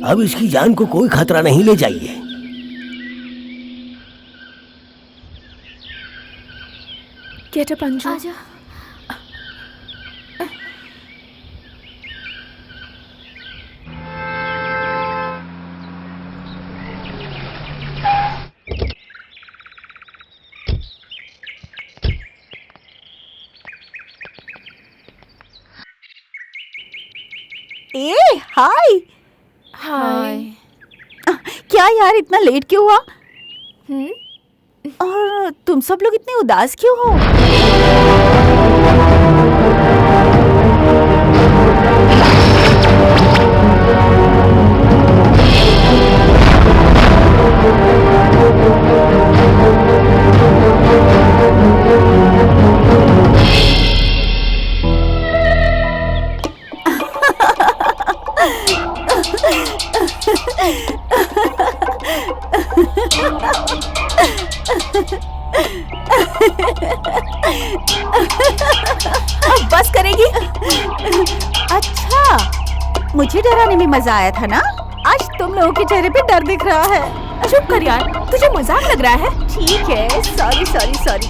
अब इसकी जान को कोई खतरा नहीं ले जाइए। Get up Anju. आजा। ए हाय। हाय। क्या यार इतना लेट क्यों हुआ? और तुम सब लोग इतने उदास क्यों हो? बस करेगी? अच्छा, मुझे डराने में मजा आया था ना? आज तुम लोगों के चेहरे पे डर दिख रहा है। चुप कर यार, तुझे मजाक लग रहा है। ठीक है, सॉरी सॉरी सॉरी।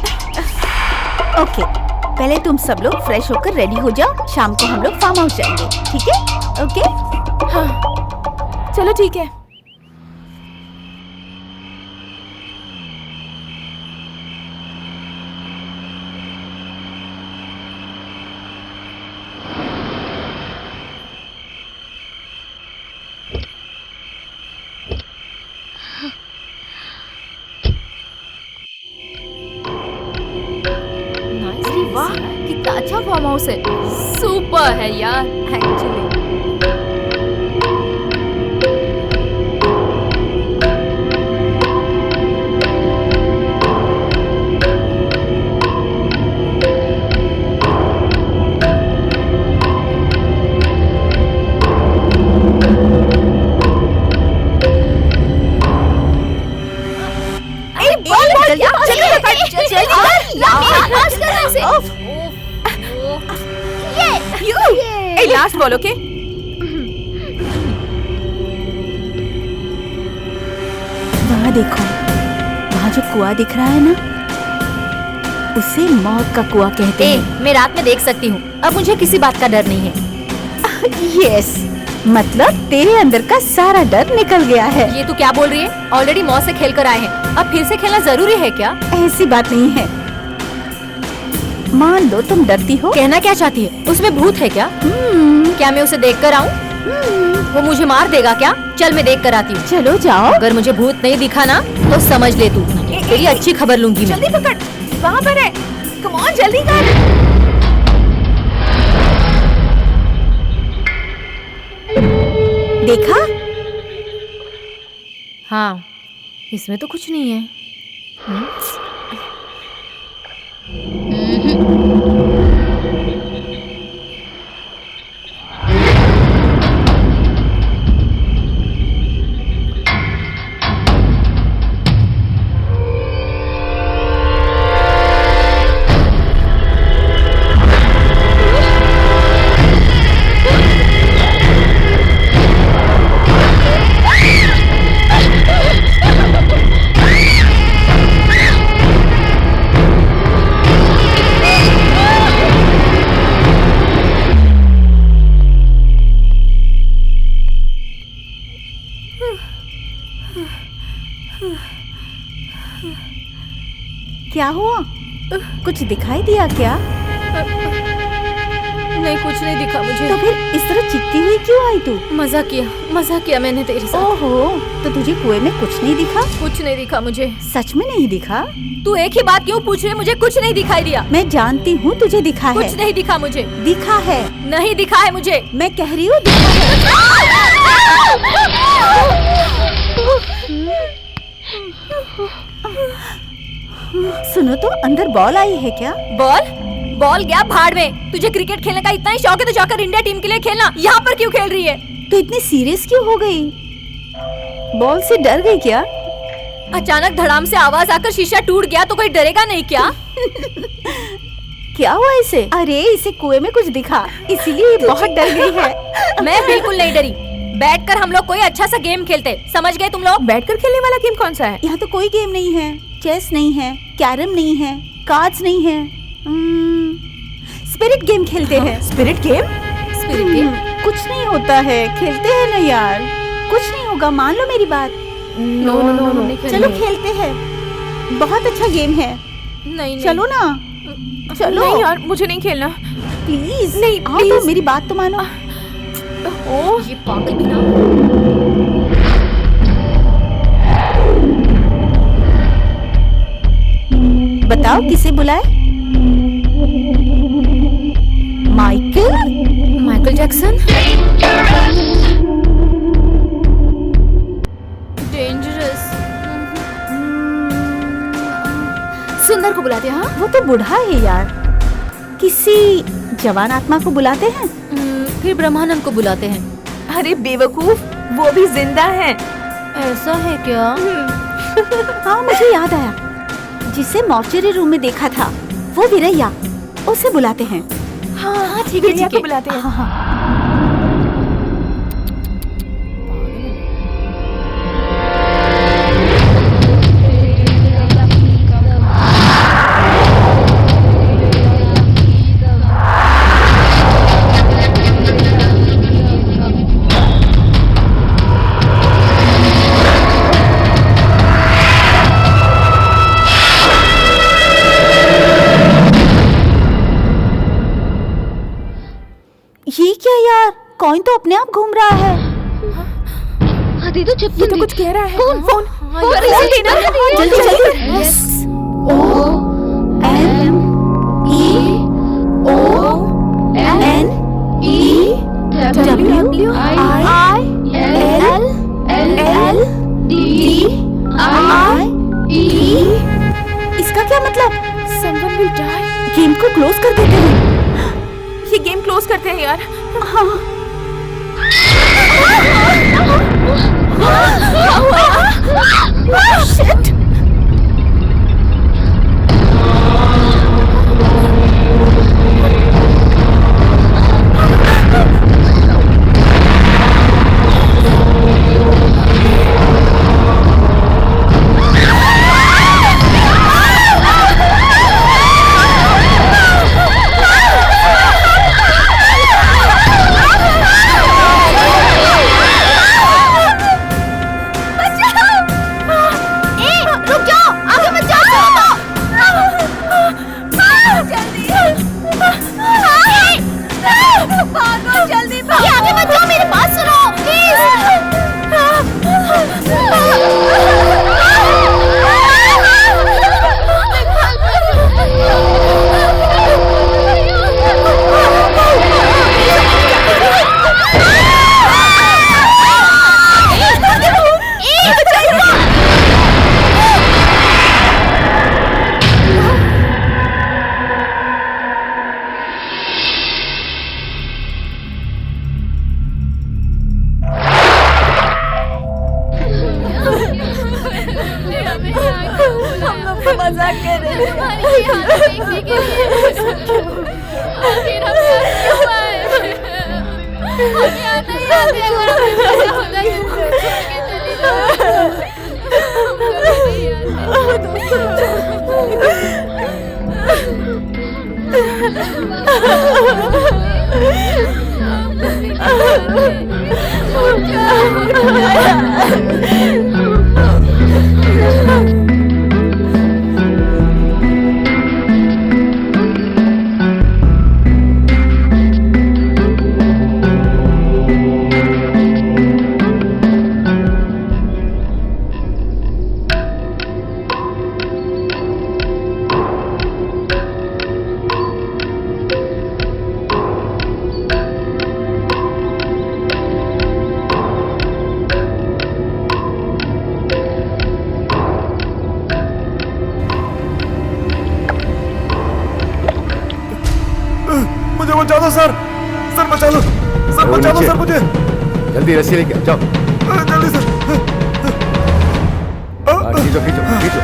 ओके, पहले तुम सब लोग फ्रेश होकर रेडी हो जाओ। शाम को हम लोग फार्म हाउस जाएंगे, ठीक है? ओके? हाँ, चलो ठीक है। वाह, कितना अच्छा फार्म हाउस है। सुपर है यार एक्चुअली। लास्ट बोलो के वहाँ देखो, वहाँ जो कुआं दिख रहा है ना, उसे मौत का कुआं कहते हैं। मैं रात में देख सकती हूँ, अब मुझे किसी बात का डर नहीं है। यस, मतलब तेरे अंदर का सारा डर निकल गया है। ये तू क्या बोल रही है? ऑलरेडी मौत से खेल कर आए हैं, अब फिर से खेलना जरूरी है क्या? ऐसी बात नहीं है। मान लो तुम डरती हो। कहना क्या चाहती है? उसमें भूत है क्या? क्या मैं उसे देख कर आऊँ? वो मुझे मार देगा क्या? चल मैं देख कर आती हूँ। चलो जाओ। अगर मुझे भूत नहीं दिखा ना तो समझ ले तू तेरी अच्छी खबर लूंगी मैं। जल्दी पकड़, वहाँ पर है। कम ऑन, जल्दी कर। देखा? हाँ, इसमें तो कुछ नहीं है। क्या हुआ? कुछ दिखाई दिया क्या? नहीं, कुछ नहीं दिखा मुझे। तो फिर इस तरह चिकती हुई क्यों आई तू? मजाक किया मैंने तेरे साथ। ओहो, तो तुझे कुएं में कुछ नहीं दिखा? कुछ नहीं दिखा मुझे। सच में नहीं दिखा? तू एक ही बात क्यों पूछ रही है? मुझे कुछ नहीं दिखाई दिया। मैं जानती हूँ तुझे दिखा है। कुछ नहीं दिखा मुझे। दिखा है। नहीं दिखा है मुझे। मैं कह रही हूँ दिखा है। सुनो तो, अंदर बॉल आई है क्या? बॉल गया भाड़ में। तुझे क्रिकेट खेलने का इतना ही शौक है तो जाकर इंडिया टीम के लिए खेलना। यहाँ पर क्यों खेल रही है? तो इतनी सीरियस क्यों हो गई? बॉल से डर गई क्या? अचानक धड़ाम से आवाज आकर शीशा टूट गया तो कोई डरेगा नहीं क्या? क्या हुआ इसे? अरे इसे कुएं में कुछ दिखा, इसीलिए बहुत डर गई है। मैं बिल्कुल नहीं डरी। बैठकर हम लोग कोई अच्छा सा गेम खेलते, समझ गए तुम लोग? बैठकर खेलने वाला गेम कौन सा है? यहाँ तो कोई गेम नहीं है। चेस नहीं है, कैरम नहीं है, कार्ड्स नहीं है। स्पिरिट गेम खेलते हैं। Spirit game? स्पिरिट गेम कुछ नहीं होता है, खेलते हैं ना यार। कुछ नहीं होगा, मान लो मेरी बात। नो, चलो खेलते हैं, बहुत अच्छा गेम है। नहीं, चलो ना, चलो। नहीं यार, मुझे नहीं खेलना। प्लीज नहीं, आओ प्लीज। तो मेरी बात तो मानो। ओह, ये पागल भी ना। बताओ किसे बुलाए? Michael Jackson? डेंजरस। सुंदर को बुलाते हैं। हाँ, वो तो बूढ़ा है यार। किसी जवान आत्मा को बुलाते हैं। फिर ब्रह्मानंद को बुलाते हैं। अरे बेवकूफ, वो भी जिंदा है। ऐसा है क्या? हाँ, मुझे याद आया, जिसे मॉर्चरी रूम में देखा था, वो वीरैया, उसे बुलाते हैं। हाँ, ठीक है, को बुलाते हैं। हाँ। ये क्या यार, कॉइन तो अपने आप घूम रहा है। दे दो, ये तो कुछ कह रहा है। फोन जल्दी जल्दी। इसका क्या मतलब? Someone will die. गेम को क्लोज कर देते हैं। ये गेम क्लोज करते हैं यार। हाँ। Shit! के लिए आखिर हम यहाँ क्यों आए? हम यहाँ नहीं आते अगर हमें खुदा के मुझे छोड़ के चली जाओ। हम कभी नहीं मुझे बचा दो सर, सर बचा दो, सर बचा दो सर मुझे। जल्दी रस्सी लेके जाओ। जल्दी सर। खींचो खींचो खींचो।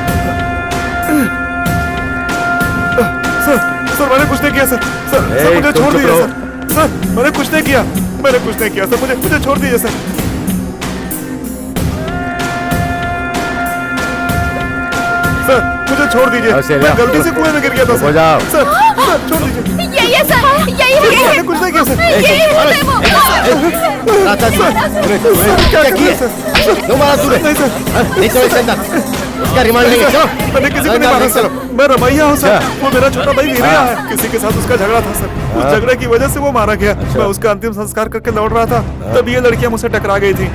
सर सर मैंने कुछ नहीं किया सर, सर मुझे छोड़ दीजिए सर, सर मैंने कुछ नहीं किया, मैंने कुछ नहीं किया सर, मुझे छोड़ दीजिए सर। सर मुझे छोड़ दीजिए, मैं गलती से कुएं में गिर गया था सर। सर सर छोड़ दीजिए। यही है सर, यही है। मैंने कुछ नहीं किया सर। क्या किया? क्यों मारा तूने? नहीं सर, नहीं चलो इसके अंदर, उसका रिमांड लेंगे। चलो। मैंने किसी को नहीं मारा सर, मैं रमैया हूँ सर, वो मेरा छोटा भाई वीरिया है, किसी के साथ उसका झगड़ा था सर, उस झगड़े की वजह से वो मारा गया। मैं उसका अंतिम संस्कार करके लौट रहा था, तब ये लड़कियां मुझसे टकरा गई थी,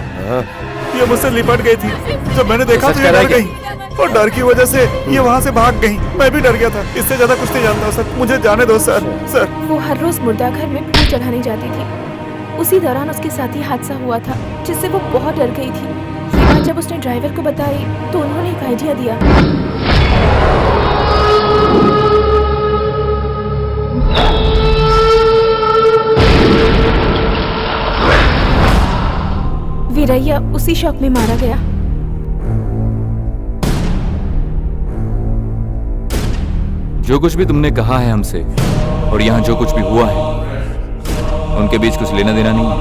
ये मुझसे लिपट गई थी। जब मैंने देखा तो ये डर गई और डर की वजह से ये वहाँ से भाग गई। मैं भी डर गया था, इससे ज्यादा कुछ नहीं जानता सर, मुझे जाने दो सर। सर वो हर रोज मुर्दाघर में फूल चढ़ाने जाती थी। उसी दौरान उसके साथ ही हादसा हुआ था, जिससे वो बहुत डर गई थी। ये बात जब उसने ड्राइवर को बताई तो उन्होंने एक आइडिया दिया। वीरैया उसी शौक में मारा गया। जो कुछ भी तुमने कहा है हमसे और यहाँ जो कुछ भी हुआ है, उनके बीच कुछ लेना देना नहीं है।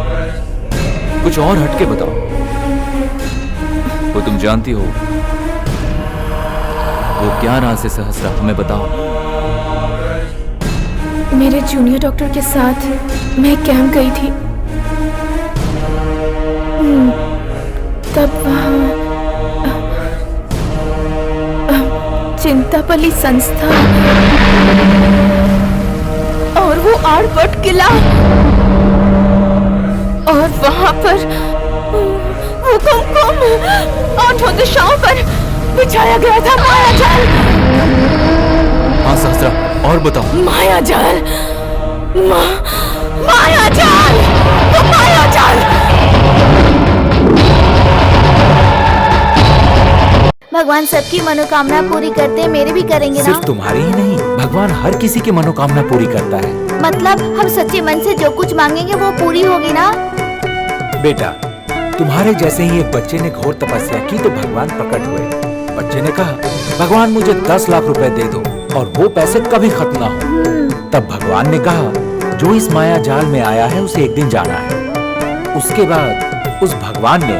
कुछ और हटके बताओ। वो तुम जानती हो वो क्या राज है सहस्रा, हमें बताओ। मेरे जूनियर डॉक्टर के साथ मैं कैंप गई थी, तब वहाँ चिंतापल्ली संस्था और वो आरपट किला, और वहाँ पर वो कुमकुम आठों दिशाओं पर बिछाया गया था मायाजाल। हाँ सहस्रा, और बताओ। मायाजाल, मायाजाल, वो मायाजाल। भगवान सबकी मनोकामना पूरी करते हैं, मेरे भी करेंगे ना? सिर्फ तुम्हारी ही नहीं, भगवान हर किसी की मनोकामना पूरी करता है। मतलब हम सच्चे मन से जो कुछ मांगेंगे वो पूरी होगी ना? बेटा, तुम्हारे जैसे ही एक बच्चे ने घोर तपस्या की तो भगवान प्रकट हुए। बच्चे ने कहा, भगवान मुझे 10 लाख रुपए दे दो और वो पैसे कभी खत्म ना हो। तब भगवान ने कहा, जो इस माया जाल में आया है उसे एक दिन जाना है। उसके बाद उस भगवान ने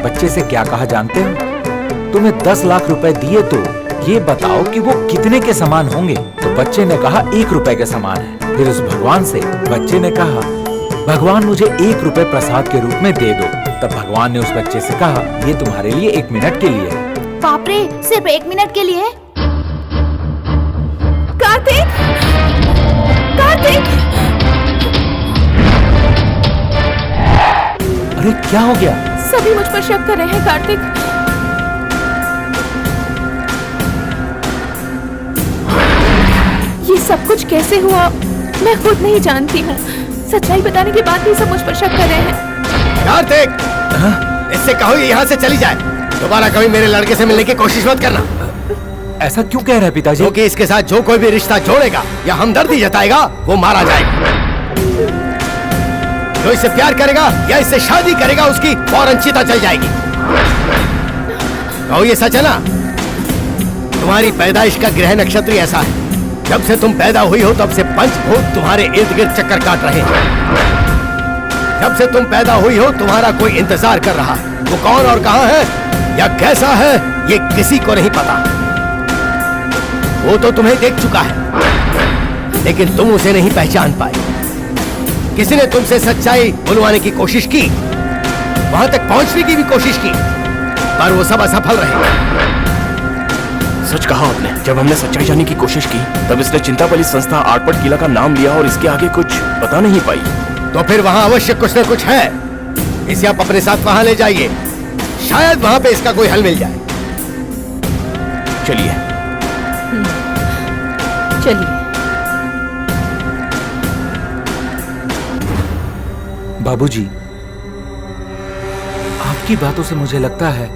बच्चे से क्या कहा जानते हो? तुम्हें 10 लाख रुपए दिए तो ये बताओ कि वो कितने के समान होंगे। तो बच्चे ने कहा 1 रुपए के समान है। फिर उस भगवान से बच्चे ने कहा, भगवान मुझे 1 रुपए प्रसाद के रूप में दे दो। तब भगवान ने उस बच्चे से कहा, ये तुम्हारे लिए 1 मिनट के लिए है। बाप रे, सिर्फ 1 मिनट के लिए? कार्तिक, कार्तिक! अरे क्या हो गया? सभी मुझ पर शक कर रहे हैं कार्तिक। ये सब कुछ कैसे हुआ मैं खुद नहीं जानती हूँ। सच्चाई बताने के बाद भी सब मुझ पर शक कर रहे हैं। कार्तिक, इससे कहो ये यहाँ से चली जाए। दोबारा कभी मेरे लड़के से मिलने की कोशिश मत करना। ऐसा क्यों कह रहे हैं पिताजी? क्योंकि इसके साथ जो कोई भी रिश्ता जोड़ेगा या हमदर्दी जताएगा वो मारा जाएगा। जो इससे प्यार करेगा या इससे शादी करेगा उसकी फौरन चिता चल जाएगी। कहो ये सच है ना? तुम्हारी पैदाइश का ग्रह नक्षत्र ऐसा है। जब से तुम पैदा हुई हो तब से पंचभूत तुम्हारे इर्द गिर्द चक्कर काट रहे हैं। जब से तुम पैदा हुई हो तुम्हारा कोई इंतजार कर रहा है। वो कौन और कहां है या कैसा है ये किसी को नहीं पता। वो तो तुम्हें देख चुका है लेकिन तुम उसे नहीं पहचान पाए। किसी ने तुमसे सच्चाई बुलवाने की कोशिश की, वहां तक पहुंचने की भी कोशिश की, पर वो सब असफल रहे। सच कहा आपने। जब हमने सच्चाई जानने की कोशिश की तब इसने चिंतापली संस्था आटपट किला का नाम लिया और इसके आगे कुछ बता नहीं पाई। तो फिर वहां अवश्य कुछ न कुछ है। इसे आप अपने साथ वहां ले जाइए, शायद वहां पे इसका कोई हल मिल जाए। चलिए। चलिए। बाबूजी, आपकी बातों से मुझे लगता है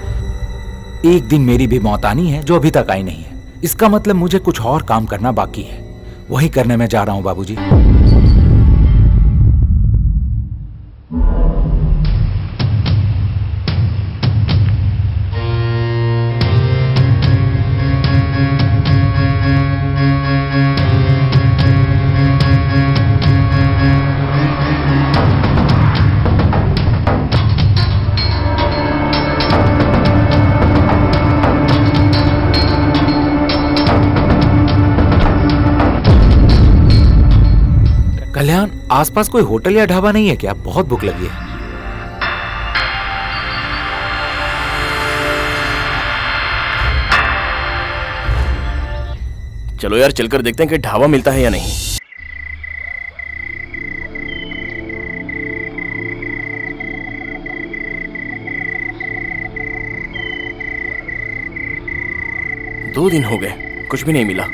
एक दिन मेरी भी मौत आनी है जो अभी तक आई नहीं है। इसका मतलब मुझे कुछ और काम करना बाकी है, वही करने में जा रहा हूं बाबूजी। कल्याण, आसपास कोई होटल या ढाबा नहीं है क्या? बहुत भूख लगी है। चलो यार, चलकर देखते हैं कि ढाबा मिलता है या नहीं। दो दिन हो गए, कुछ भी नहीं मिला।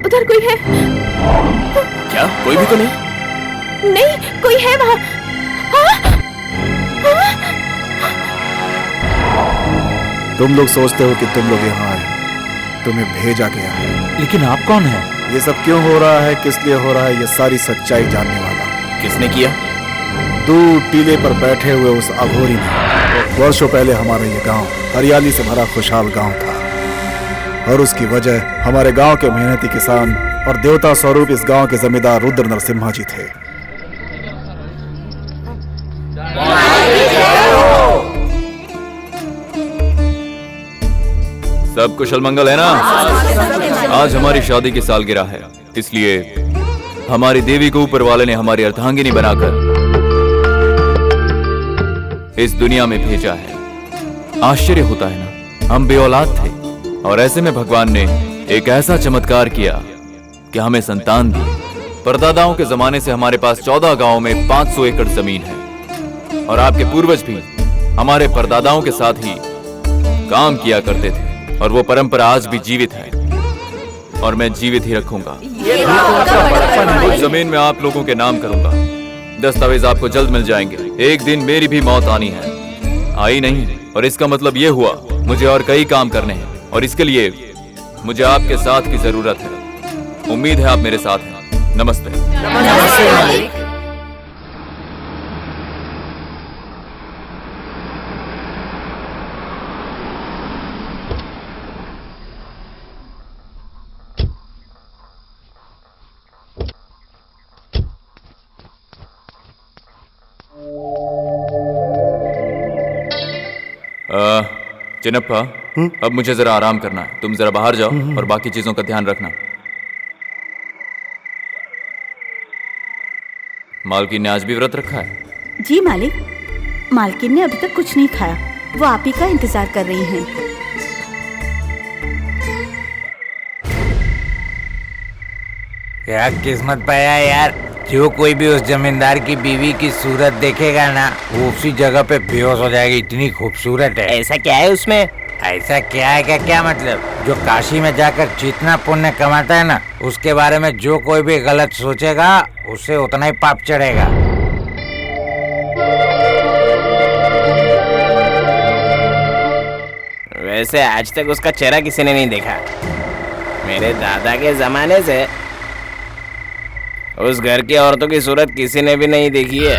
उधर कोई है? क्या? कोई भी तो नहीं? नहीं, कोई है वहाँ। तुम लोग सोचते हो कि तुम लोग यहाँ आए, तुम्हें भेजा गया है। लेकिन आप कौन हैं? ये सब क्यों हो रहा है, किस लिए हो रहा है, ये सारी सच्चाई जानने वाला। किसने किया? दूर टीले पर बैठे हुए उस अघोरी ने। वर्षों पहले हमारा ये गांव हरियाली से भरा खुशहाल गांव था और उसकी वजह हमारे गांव के मेहनती किसान और देवता स्वरूप इस गांव के जमींदार रुद्र नरसिम्हा जी थे। सब कुशल मंगल है ना? आज हमारी शादी की सालगिरह है, इसलिए हमारी देवी को ऊपर वाले ने हमारी अर्धांगिनी बनाकर इस दुनिया में भेजा है। आश्चर्य होता है ना, हम बेऔलाद थे और ऐसे में भगवान ने एक ऐसा चमत्कार किया कि हमें संतान दी। परदादाओं के जमाने से हमारे पास 14 गांवों में 500 एकड़ जमीन है और आपके पूर्वज भी हमारे परदादाओं के साथ ही काम किया करते थे और वो परंपरा आज भी जीवित है और मैं जीवित ही रखूंगा। उस जमीन में आप लोगों के नाम करूंगा। दस्तावेज आपको जल्द मिल जाएंगे। एक दिन मेरी भी मौत आनी है, आई नहीं, और इसका मतलब ये हुआ मुझे और कई काम करने हैं और इसके लिए मुझे आपके साथ की जरूरत है। उम्मीद है आप मेरे साथ हैं। नमस्ते। नमस्ते। चिनप्पा, अब मुझे जरा आराम करना है। तुम जरा बाहर जाओ और बाकी चीजों का ध्यान रखना। मालकिन ने आज भी व्रत रखा है? जी मालिक, मालकिन ने अभी तक कुछ नहीं खाया। वो आप ही का इंतजार कर रही हैं। यार किस्मत पाया यार, जो कोई भी उस जमींदार की बीवी की सूरत देखेगा ना, वो उसी जगह पे बेहोश हो जाएगा। इतनी खूबसूरत है। ऐसा क्या है उसमें? ऐसा क्या है का क्या मतलब? जो काशी में जाकर जितना पुण्य कमाता है ना, उसके बारे में जो कोई भी गलत सोचेगा उसे उतना ही पाप चढ़ेगा। वैसे आज तक उसका चेहरा किसी ने नहीं देखा। मेरे दादा के जमाने से उस घर की औरतों की सूरत किसी ने भी नहीं देखी है।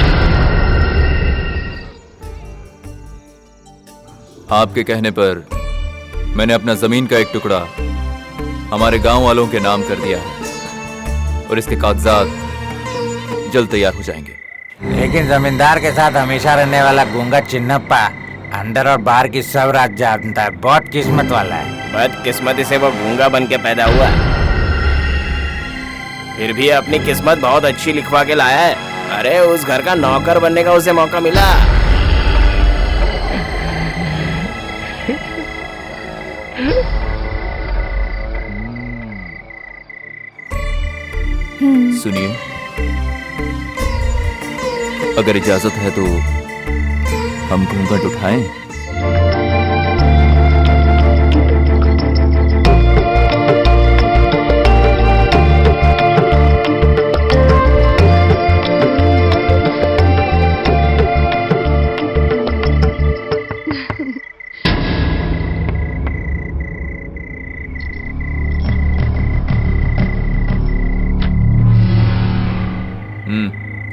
आपके कहने पर मैंने अपना जमीन का एक टुकड़ा हमारे गांव वालों के नाम कर दिया है और इसके कागजात जल्द तैयार हो जाएंगे। लेकिन जमींदार के साथ हमेशा रहने वाला गूंगा चिन्नप्पा अंदर और बाहर की सब रात जानता है। बहुत किस्मत वाला है। बदकिस्मती से वो गूंगा बन के पैदा हुआ, फिर भी अपनी किस्मत बहुत अच्छी लिखवा के लाया है। अरे उस घर का नौकर बनने का उसे मौका मिला। सुनिए, अगर इजाजत है तो हम घूंघट उठाएं।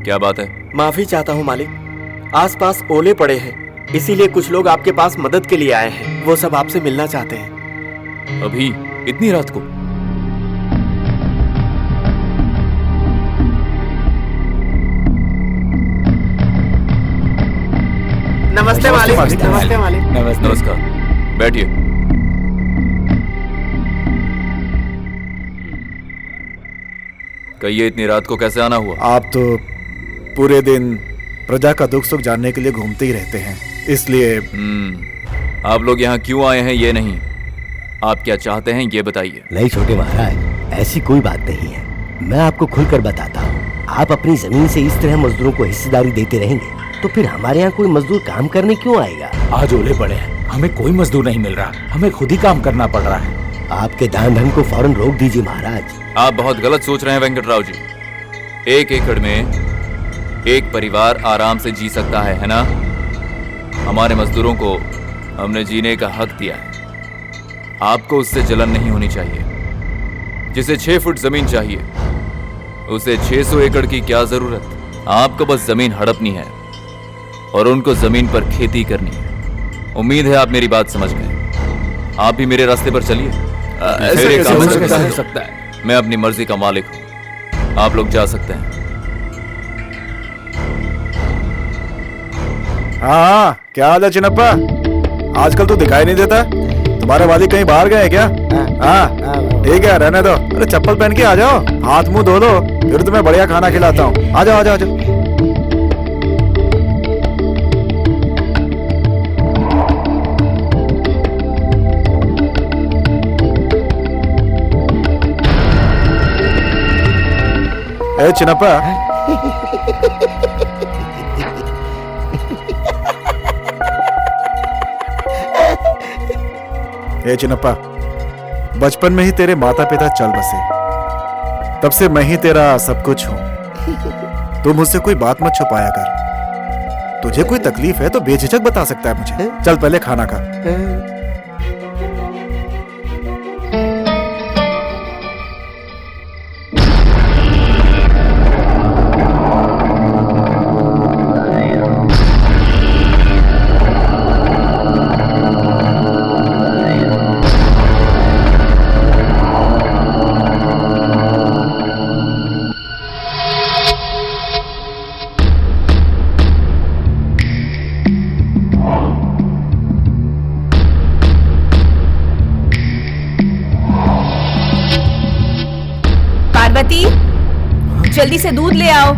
क्या बात है? माफी चाहता हूँ मालिक, आसपास ओले पड़े हैं, इसीलिए कुछ लोग आपके पास मदद के लिए आए हैं। वो सब आपसे मिलना चाहते हैं। अभी इतनी रात को? नमस्ते मालिक। नमस्ते मालिक। नमस्कार, बैठिए। कहिए, इतनी रात को कैसे आना हुआ? आप तो पूरे दिन प्रजा का दुख सुख जानने के लिए घूमते ही रहते हैं, इसलिए आप लोग यहाँ क्यों आए हैं ये नहीं, आप क्या चाहते हैं ये बताइए। नहीं छोटे महाराज, ऐसी कोई बात नहीं है। मैं आपको खुलकर बताता हूँ। आप अपनी जमीन से इस तरह मजदूरों को हिस्सेदारी देते रहेंगे तो फिर हमारे यहाँ कोई मजदूर काम करने क्यों आएगा? आज ओले पड़े हैं, हमें कोई मजदूर नहीं मिल रहा, हमें खुद ही काम करना पड़ रहा है। आपके दान धन को फौरन रोक दीजिए महाराज। आप बहुत गलत सोच रहे हैं वेंकटराव जी। 1 एकड़ में एक परिवार आराम से जी सकता है ना? हमारे मजदूरों को हमने जीने का हक दिया है। आपको उससे जलन नहीं होनी चाहिए। जिसे 6 फुट जमीन चाहिए उसे 600 एकड़ की क्या जरूरत? आपको बस जमीन हड़पनी है और उनको जमीन पर खेती करनी है। उम्मीद है आप मेरी बात समझ गए। आप भी मेरे रास्ते पर चलिए। ऐसे कैसे हो सकता है? मैं अपनी मर्जी का मालिक हूँ। आप लोग जा सकते हैं। हाँ, क्या हाल है चिन्नप्पा? आजकल तो दिखाई नहीं देता। तुम्हारे वाली कहीं बाहर गए क्या? हाँ, ठीक है, रहने दो। अरे चप्पल पहन के आ जाओ, हाथ मुंह धो लो, फिर तुम्हें बढ़िया खाना खिलाता हूँ। आ जाओ, आ जाओ, आ जाओ। ए चिन्नप्पा, ए चिन्नप्पा, बचपन में ही तेरे माता पिता चल बसे, तब से मैं ही तेरा सब कुछ हूं। तू मुझसे कोई बात मत छुपाया कर। तुझे कोई तकलीफ है तो बेझिझक बता सकता है मुझे। चल पहले खाना खा। पार्वती, जल्दी से दूध ले आओ।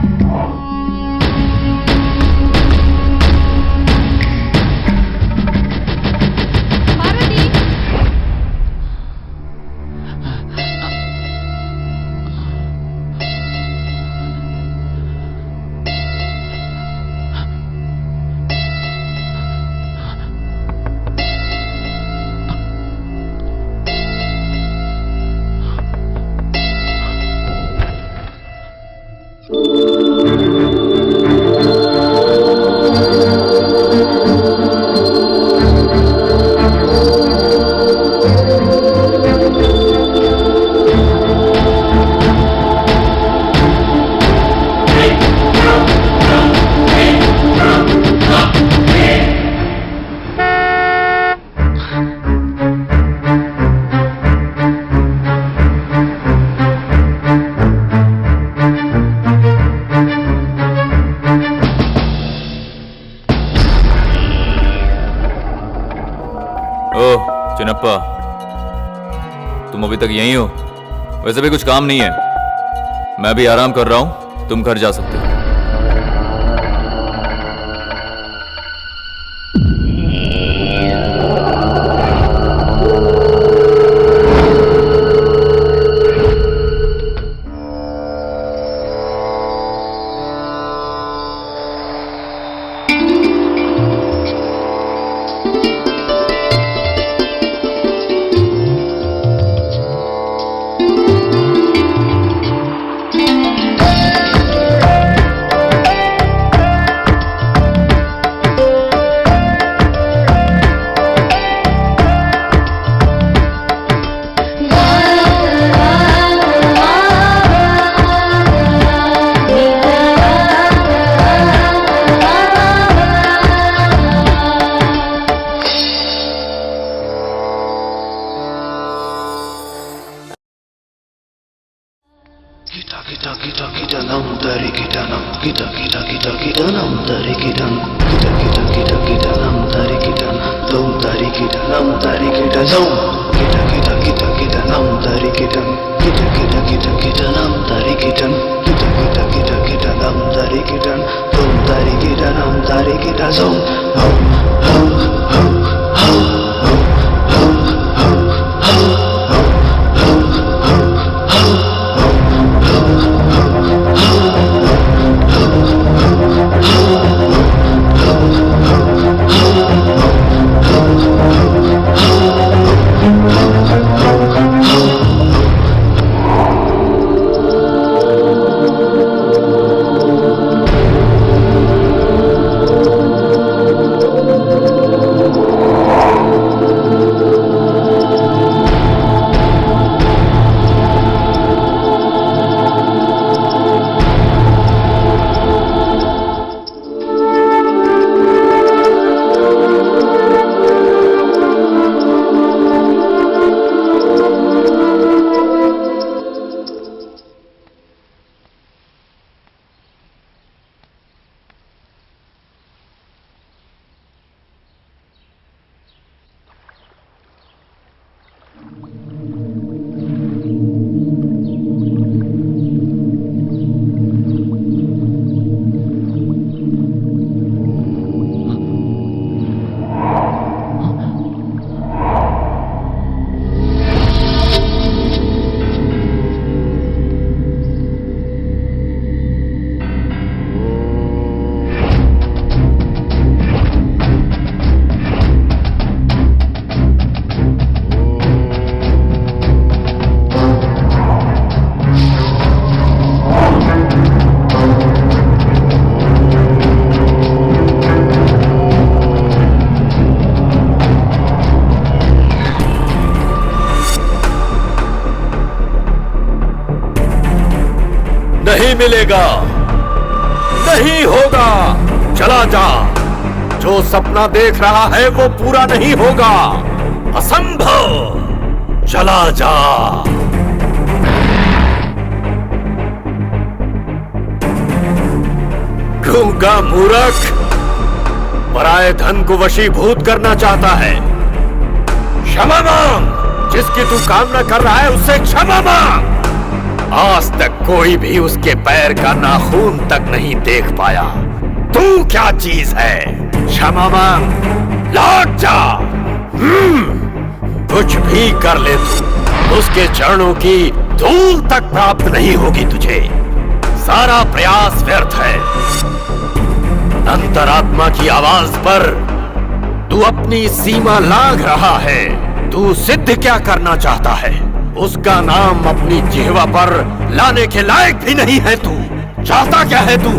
ओ चिनप्पा, तुम अभी तक यहीं हो? वैसे भी कुछ काम नहीं है, मैं भी आराम कर रहा हूं, तुम घर जा सकते हो। नहीं मिलेगा, नहीं होगा, चला जा। जो सपना देख रहा है वो पूरा नहीं होगा, असंभव, चला जा। गूंगा मूर्ख पराये धन को वशीभूत करना चाहता है। क्षमा मांग, जिसकी तू कामना कर रहा है उससे क्षमा मांग। आज तक कोई भी उसके पैर का नाखून तक नहीं देख पाया, तू क्या चीज है? क्षमा मांग, लौट जा। कुछ भी कर ले तू, उसके चरणों की धूल तक प्राप्त नहीं होगी तुझे। सारा प्रयास व्यर्थ है। अंतरात्मा की आवाज पर तू अपनी सीमा लांघ रहा है। तू सिद्ध क्या करना चाहता है? उसका नाम अपनी जिह्वा पर लाने के लायक भी नहीं है तू। चाहता क्या है तू?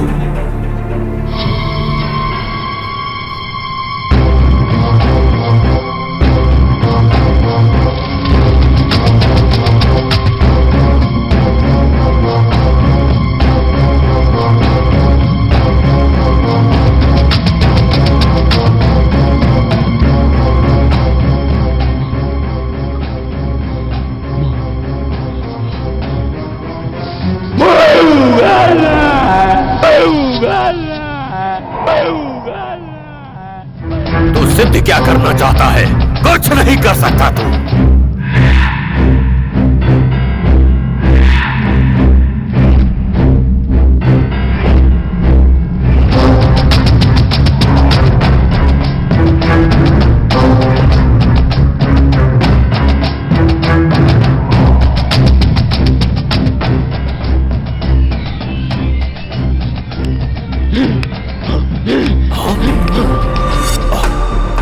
तू सिद्ध क्या करना चाहता है? कुछ नहीं कर सकता तू।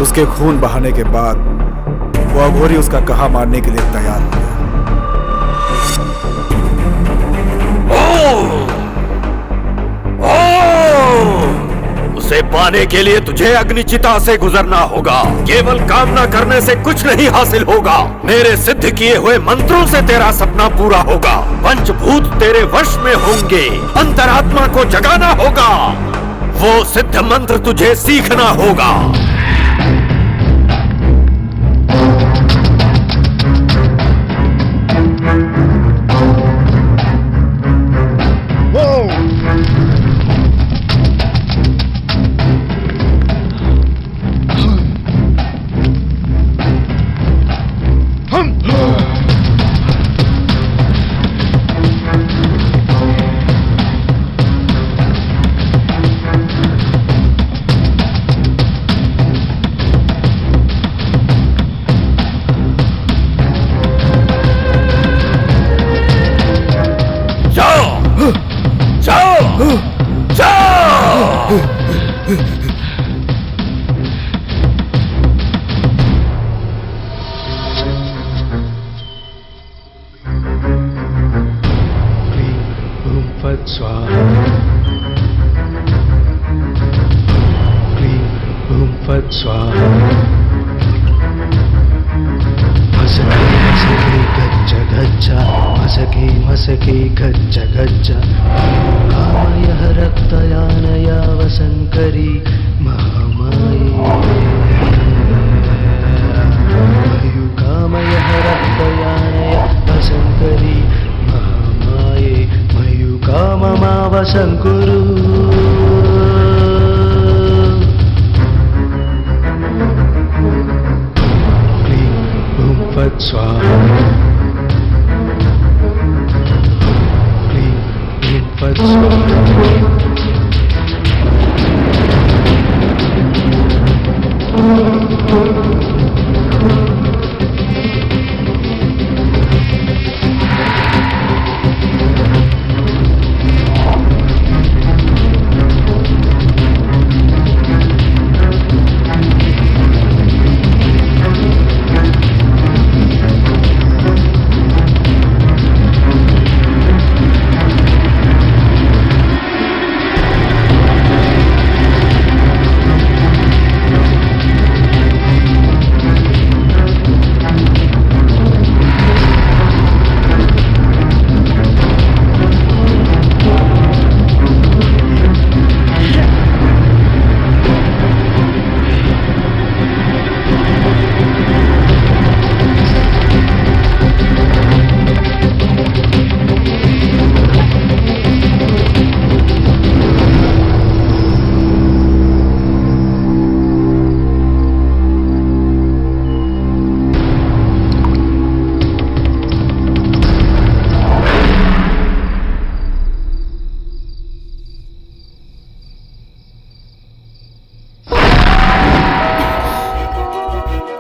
उसके खून बहाने के बाद वो अघोरी उसका कहा मारने के लिए तैयार हो गया। उसे पाने के लिए तुझे अग्निचिता से गुजरना होगा। केवल कामना करने से कुछ नहीं हासिल होगा। मेरे सिद्ध किए हुए मंत्रों से तेरा सपना पूरा होगा। पंचभूत तेरे वश में होंगे। अंतरात्मा को जगाना होगा। वो सिद्ध मंत्र तुझे सीखना होगा।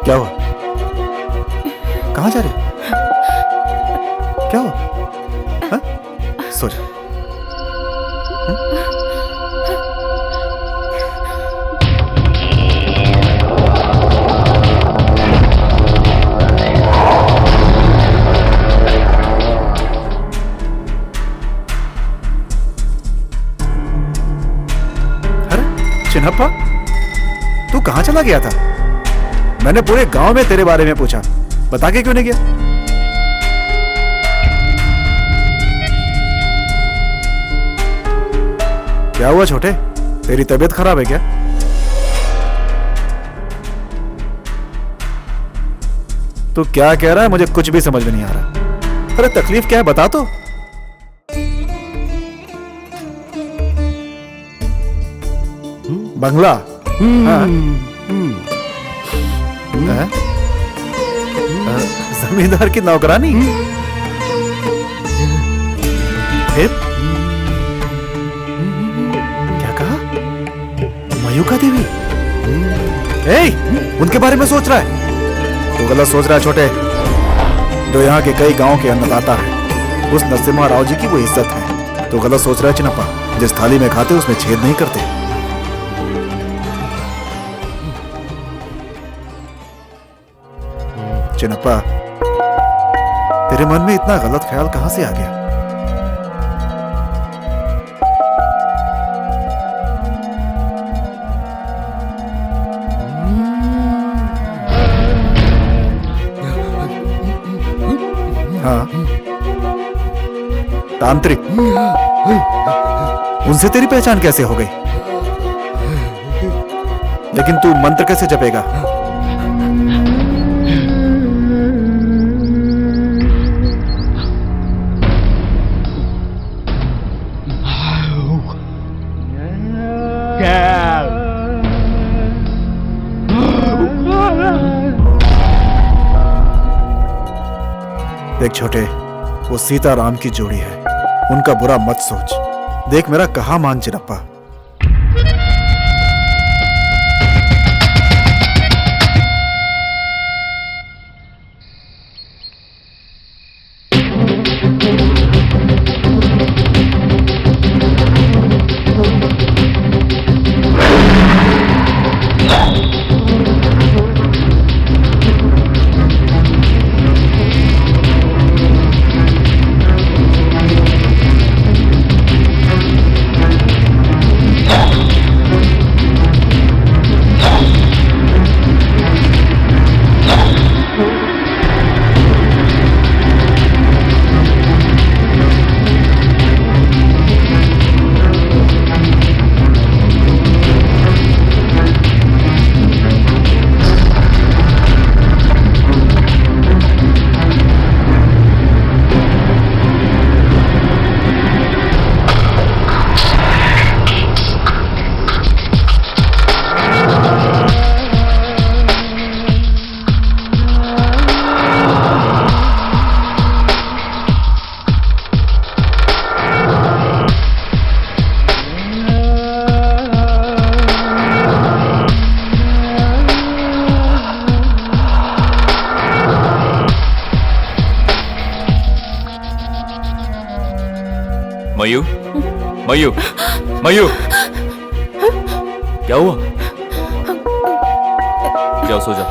क्या हुआ? कहाँ जा रहे हो? क्या हुआ? हाँ? सो जा। अरे चिन्हप्पा, तू कहाँ चला गया था? मैंने पूरे गांव में तेरे बारे में पूछा, बता के क्यों नहीं गया? क्या हुआ छोटे, तेरी तबीयत खराब है क्या? तू क्या कह रहा है? मुझे कुछ भी समझ में नहीं आ रहा। अरे तकलीफ क्या है बता तो। बंगला? हाँ। जमींदार की नौकरानी? फिर क्या कहा? मयूका देवी? उनके बारे में सोच रहा है? तो गलत सोच रहा है छोटे। जो यहाँ के कई गांवों के अन्नदाता है, उस नरसिम्हा राव जी की वो इज्जत है। तो गलत सोच रहा है चिन्नप्पा। जिस थाली में खाते उसमें छेद नहीं करते। चिन्नप्पा, तेरे मन में इतना गलत ख्याल कहां से आ गया? हाँ, तांत्रिक। उनसे तेरी पहचान कैसे हो गई? लेकिन तू मंत्र कैसे जपेगा? देख छोटे, वो सीता राम की जोड़ी है। उनका बुरा मत सोच। देख मेरा कहा मान चिन्नप्पा। मयू, मयू, मयू, क्या हुआ? जाओ सो जाओ।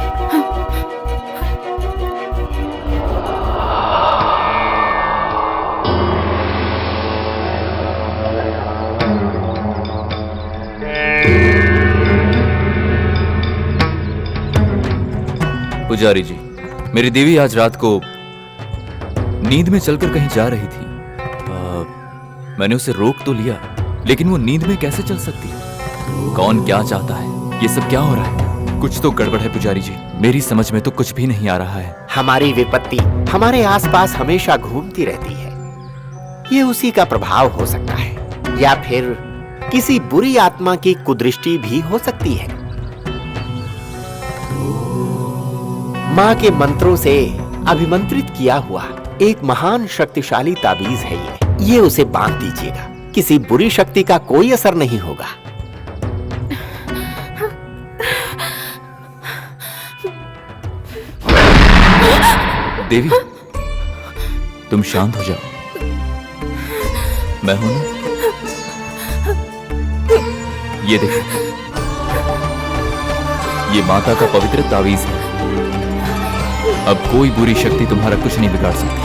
पुजारी जी, मेरी देवी आज रात को नींद में चलकर कहीं जा रही थी। मैंने उसे रोक तो लिया, लेकिन वो नींद में कैसे चल सकती? कौन क्या चाहता है? ये सब क्या हो रहा है? कुछ तो गड़बड़ है पुजारी जी। मेरी समझ में तो कुछ भी नहीं आ रहा है। हमारी विपत्ति हमारे आसपास हमेशा घूमती रहती है। ये उसी का प्रभाव हो सकता है, या फिर किसी बुरी आत्मा की कुदृष्टि भी हो सकती है। माँ के मंत्रों से अभिमंत्रित किया हुआ एक महान शक्तिशाली ताबीज है ये उसे बांध दीजिएगा। किसी बुरी शक्ति का कोई असर नहीं होगा। देवी, तुम शांत हो जाओ। मैं हूं ना? ये देखो, ये माता का पवित्र तावीज है। अब कोई बुरी शक्ति तुम्हारा कुछ नहीं बिगाड़ सकती।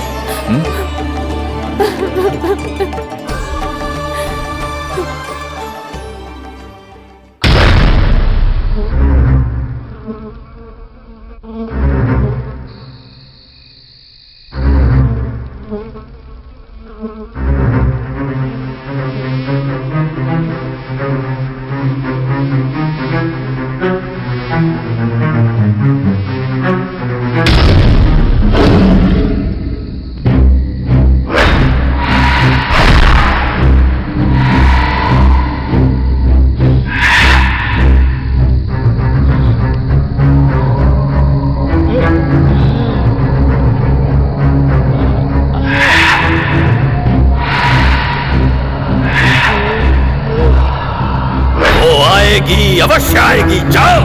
आएगी, अवश्य आएगी। जाओ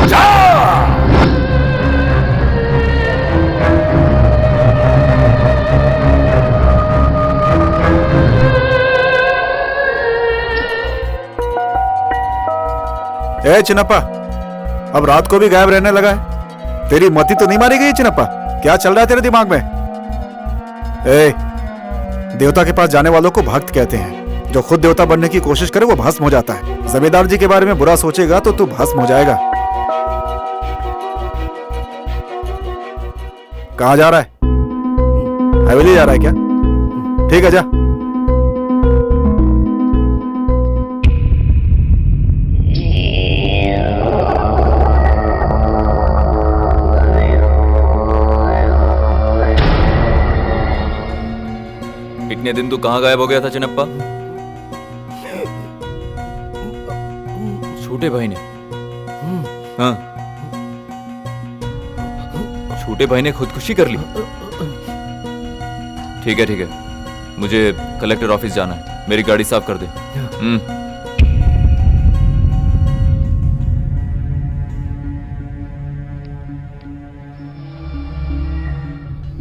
जाओ। ए चिनप्पा, अब रात को भी गायब रहने लगा है। तेरी मति तो नहीं मारी गई चिनप्पा? क्या चल रहा है तेरे दिमाग में? ए, देवता के पास जाने वालों को भक्त कहते हैं। जो खुद देवता बनने की कोशिश करे वो भस्म हो जाता है। जमींदार जी के बारे में बुरा सोचेगा तो तू भस्म हो जाएगा। कहाँ जा रहा है? हवेली जा रहा है क्या? ठीक है, जा। इतने दिन तू कहाँ गायब हो गया था चिनप्पा? छोटे भाई ने हाँ, छोटे भाई ने खुदकुशी कर ली। ठीक है ठीक है, मुझे कलेक्टर ऑफिस जाना है। मेरी गाड़ी साफ कर दे।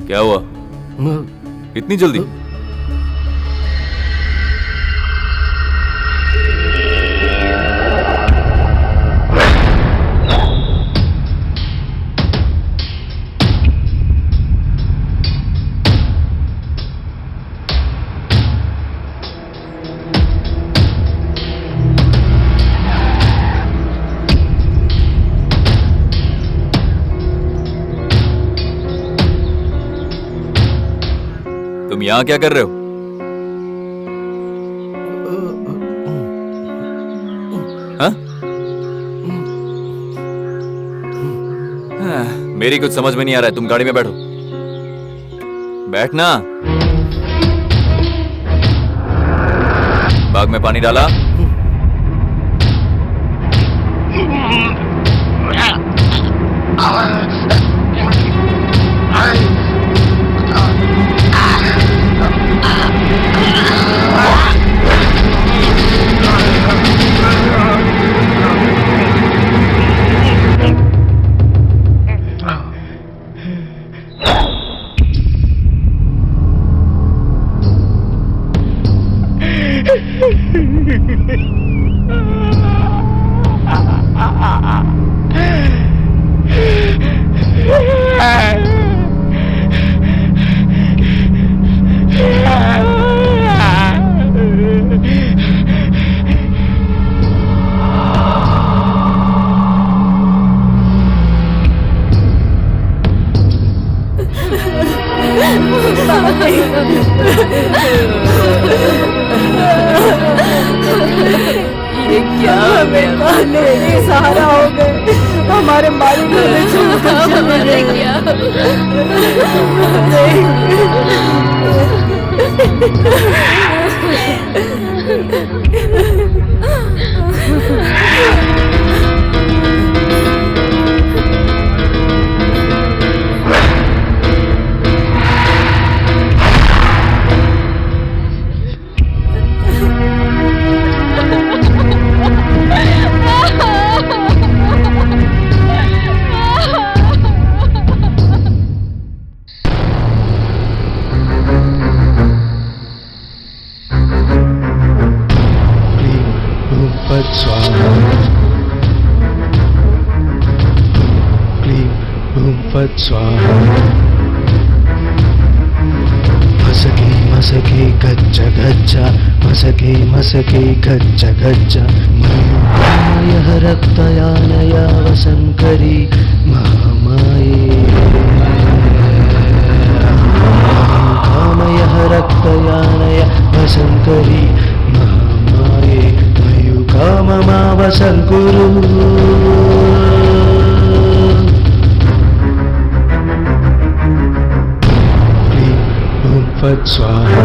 क्या हुआ इतनी जल्दी? तुम यहां क्या कर रहे हो? हाँ? मेरी कुछ समझ में नहीं आ रहा है। तुम गाड़ी में बैठो। बैठना। बाग में पानी डाला? ये क्या हमें सहारा हो गए। हमारे मालिक ने छोड़कर चले गए। स्वाहा मसके मसके गच्छ गच्छ मसके मसके गच्छ गच्छ मयूखाय रक्तयानय वसंकरी महामाये मयूखामय रक्तयानय वसंकरी महामाये मयूखाममा वसंकुरु फट स्वाहा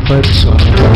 फट स्वाहा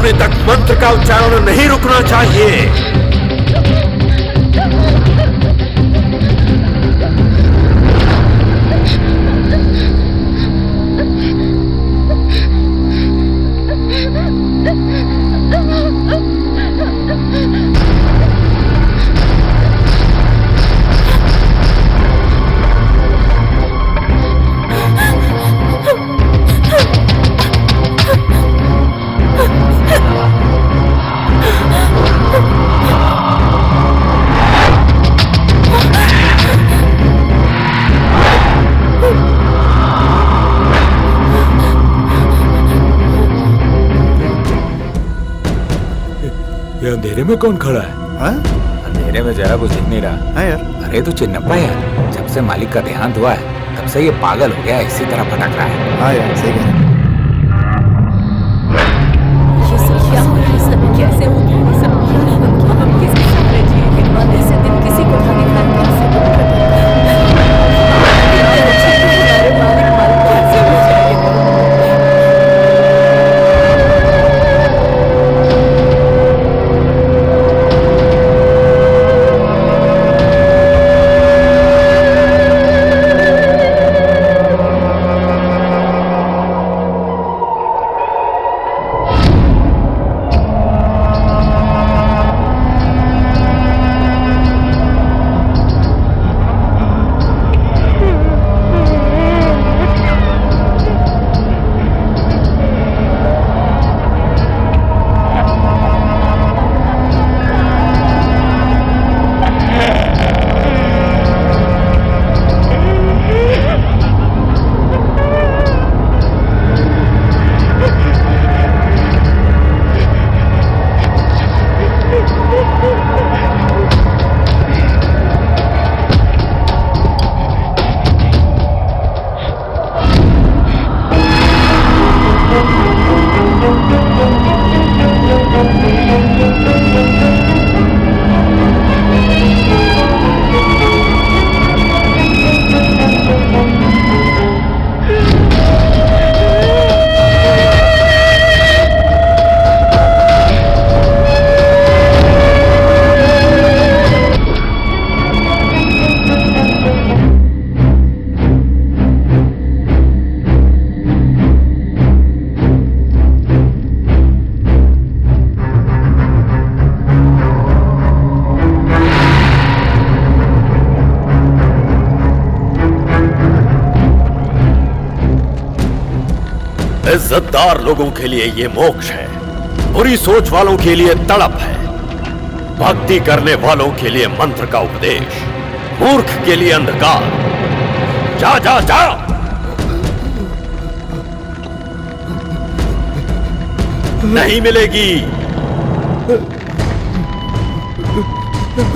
होने तक मंत्र का उच्चारण नहीं रुकना चाहिए। ये अंधेरे में कौन खड़ा है? अंधेरे में जरा कुछ दिख नहीं रहा। यार अरे तो चिन्नप्पा है, जब से मालिक का देहांत हुआ है तब से ये पागल हो गया, इसी तरह भटक रहा है। हाँ यार सही कह रहे हैं। ये सब क्या हो रहा है? सब कैसे हो गया? ये सब हम किसके सामने जिएंगे? माँ ऐसे दिन किसी को ना दिखाएं, कैसे दुख इज्जतदार लोगों के लिए ये मोक्ष है, बुरी सोच वालों के लिए तड़प है, भक्ति करने वालों के लिए मंत्र का उपदेश, मूर्ख के लिए अंधकार। जा जा जा। नहीं मिलेगी।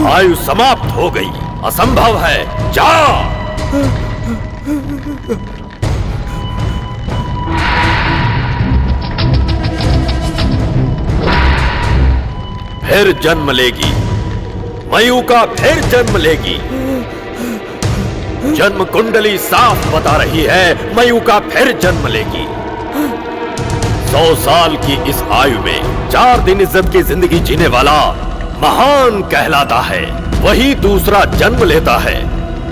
आयु समाप्त हो गई, असंभव है। जा। फिर जन्म लेगी, मयूका फिर जन्म लेगी। जन्म कुंडली साफ बता रही है, मयूका फिर जन्म लेगी। 100 साल की इस आयु में 4 दिन इज्जत की जिंदगी जीने वाला महान कहलाता है, वही दूसरा जन्म लेता है।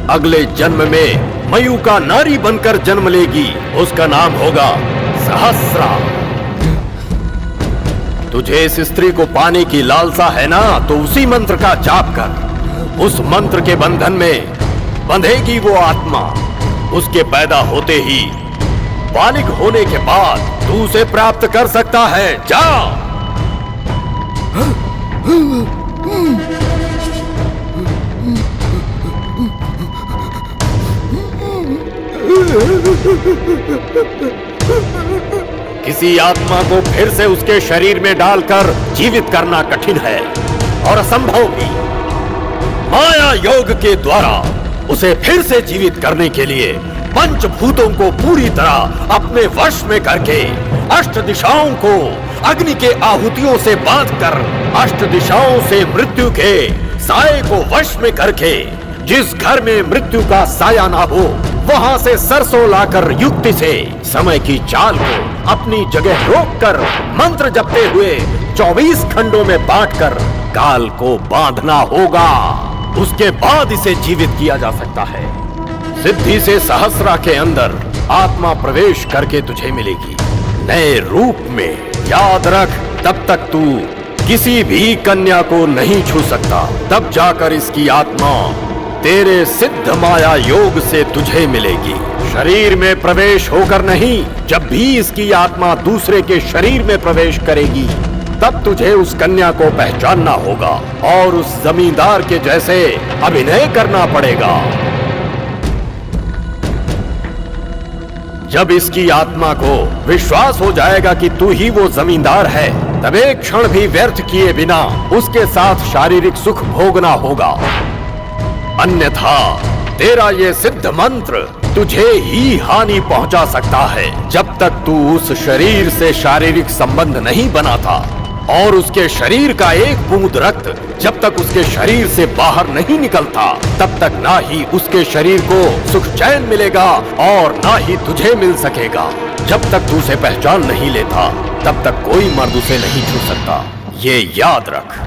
अगले जन्म में मयूका नारी बनकर जन्म लेगी, उसका नाम होगा सहस्रा। तुझे इस स्त्री को पाने की लालसा है ना, तो उसी मंत्र का जाप कर। उस मंत्र के बंधन में बंधेगी वो आत्मा। उसके पैदा होते ही बालिग होने के बाद तू उसे प्राप्त कर सकता है। जा। किसी आत्मा को फिर से उसके शरीर में डालकर जीवित करना कठिन है और असंभव भी। माया योग के द्वारा उसे फिर से जीवित करने के लिए पंचभूतों को पूरी तरह अपने वश में करके अष्ट दिशाओं को अग्नि के आहुतियों से बांधकर अष्ट दिशाओं से मृत्यु के साये को वश में करके जिस घर में मृत्यु का साया ना हो वहां से सरसों लाकर युक्ति से समय की चाल को अपनी जगह रोककर मंत्र जपते हुए 24 खंडों में बांटकर काल को बांधना होगा। उसके बाद इसे जीवित किया जा सकता है। सिद्धि से सहस्रा के अंदर आत्मा प्रवेश करके तुझे मिलेगी नए रूप में। याद रख, तब तक तू किसी भी कन्या को नहीं छू सकता। तब जाकर इसकी आत्मा तेरे सिद्ध माया योग से तुझे मिलेगी। शरीर में प्रवेश होकर नहीं, जब भी इसकी आत्मा दूसरे के शरीर में प्रवेश करेगी तब तुझे उस कन्या को पहचानना होगा और उस जमींदार के जैसे अभिनय करना पड़ेगा। जब इसकी आत्मा को विश्वास हो जाएगा कि तू ही वो जमींदार है, तब एक क्षण भी व्यर्थ किए बिना उसके साथ शारीरिक सुख भोगना होगा। अन्यथा तेरा ये सिद्ध मंत्र तुझे ही हानि पहुंचा सकता है। जब तक तू उस शरीर से शारीरिक संबंध नहीं बनाता और उसके शरीर का एक बूंद रक्त जब तक उसके शरीर से बाहर नहीं निकलता, तब तक ना ही उसके शरीर को सुख चैन मिलेगा और ना ही तुझे मिल सकेगा। जब तक तू उसे पहचान नहीं लेता, तब तक कोई मर्द उसे नहीं छू सकता। ये याद रख।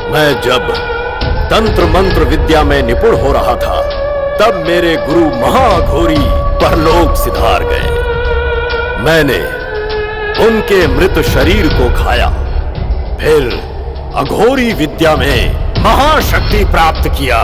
मैं जब तंत्र मंत्र विद्या में निपुण हो रहा था, तब मेरे गुरु महाघोरी परलोक सिधार गए। मैंने उनके मृत शरीर को खाया, फिर अघोरी विद्या में महाशक्ति प्राप्त किया।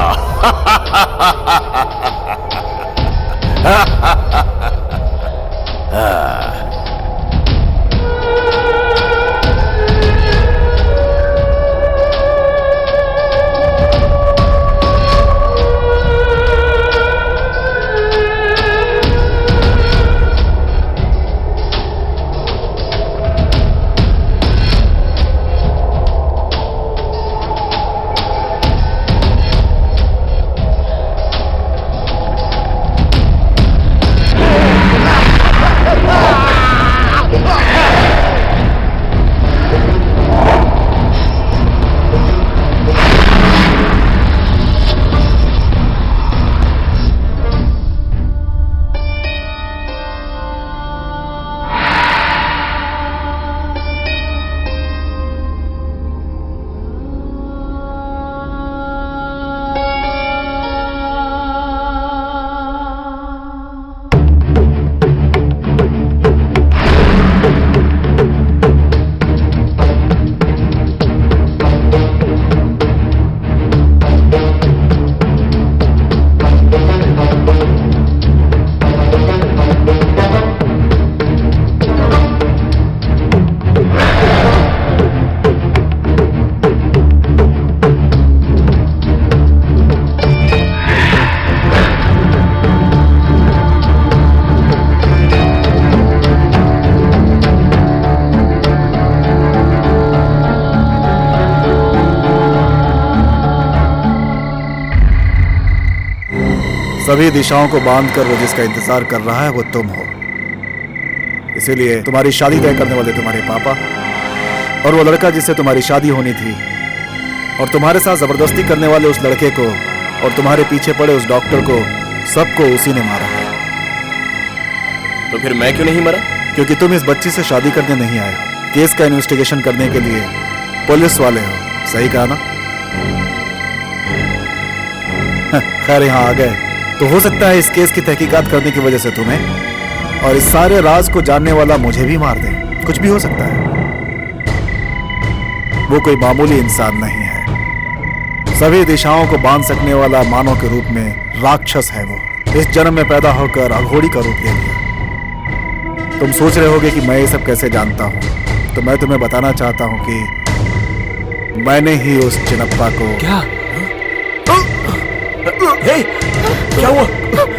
सभी दिशाओं को बांधकर वो जिसका इंतजार कर रहा है वो तुम हो। इसीलिए तुम्हारी शादी तय करने वाले तुम्हारे पापा और वो लड़का जिससे तुम्हारी शादी होनी थी और तुम्हारे साथ जबरदस्ती करने वाले उस लड़के को और तुम्हारे पीछे पड़े उस डॉक्टर को, सबको उसी ने मारा है। तो फिर मैं क्यों नहीं मरा? क्योंकि तुम इस बच्ची से शादी करने नहीं आए हो, केस का इन्वेस्टिगेशन करने के लिए पुलिस वाले हो। सही कहा ना? खैर यहाँ आ गए तो हो सकता है इस केस की तहकीकात करने की वजह से तुम्हें और इस सारे राज को जानने वाला मुझे भी मार दे। कुछ भी हो सकता है। वो कोई मामूली इंसान नहीं है, सभी दिशाओं को बांध सकने वाला मानव के रूप में राक्षस है वो। इस जन्म में पैदा होकर अघोरी का रूप ले लिया। तुम सोच रहे होगे कि मैं ये सब कैसे जानता हूँ, तो मैं तुम्हें बताना चाहता हूँ कि मैंने ही उस चिनप्पा को। क्या? हे, क्या हुआ?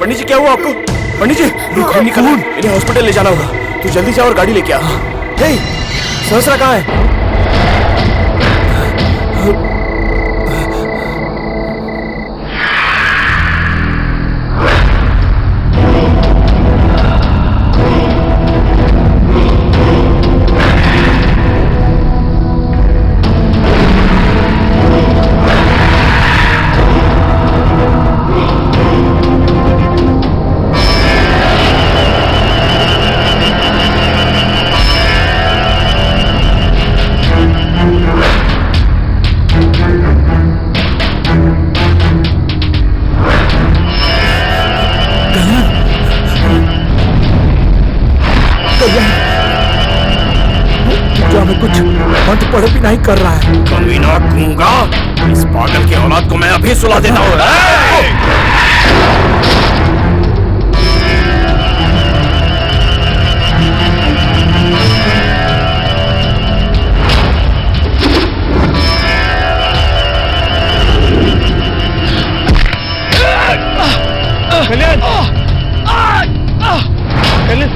पंडित जी क्या हुआ आपको? पंडित जी खून निकला, इन्हें हॉस्पिटल ले जाना होगा। तू जल्दी जा और गाड़ी लेके आ। हे, सहस्रा कहाँ है? पढ़ भी नहीं कर रहा है। कमीना गूंगा, इस पागल की औलाद को मैं अभी सुला देता हूँ। कल्याण, कल्याण,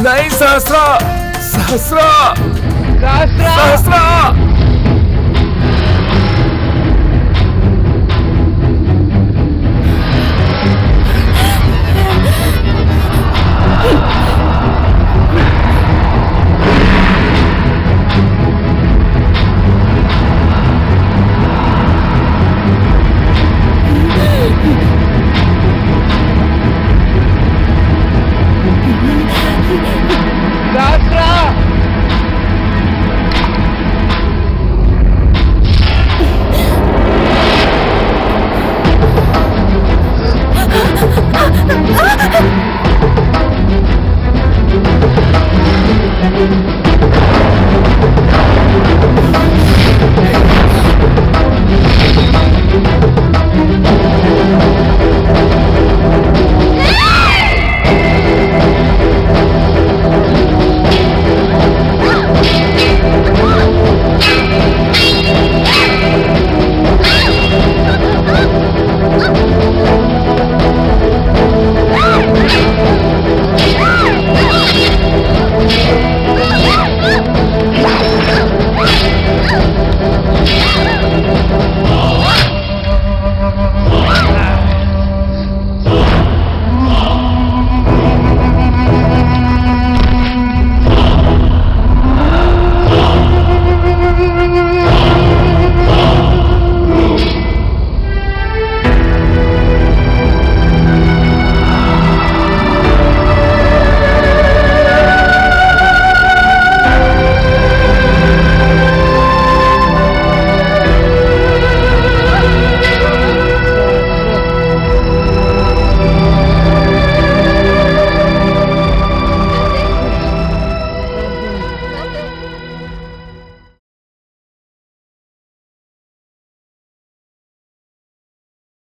नहीं सहस्रा, सहस्रा, सहस्रा, सहस्रा।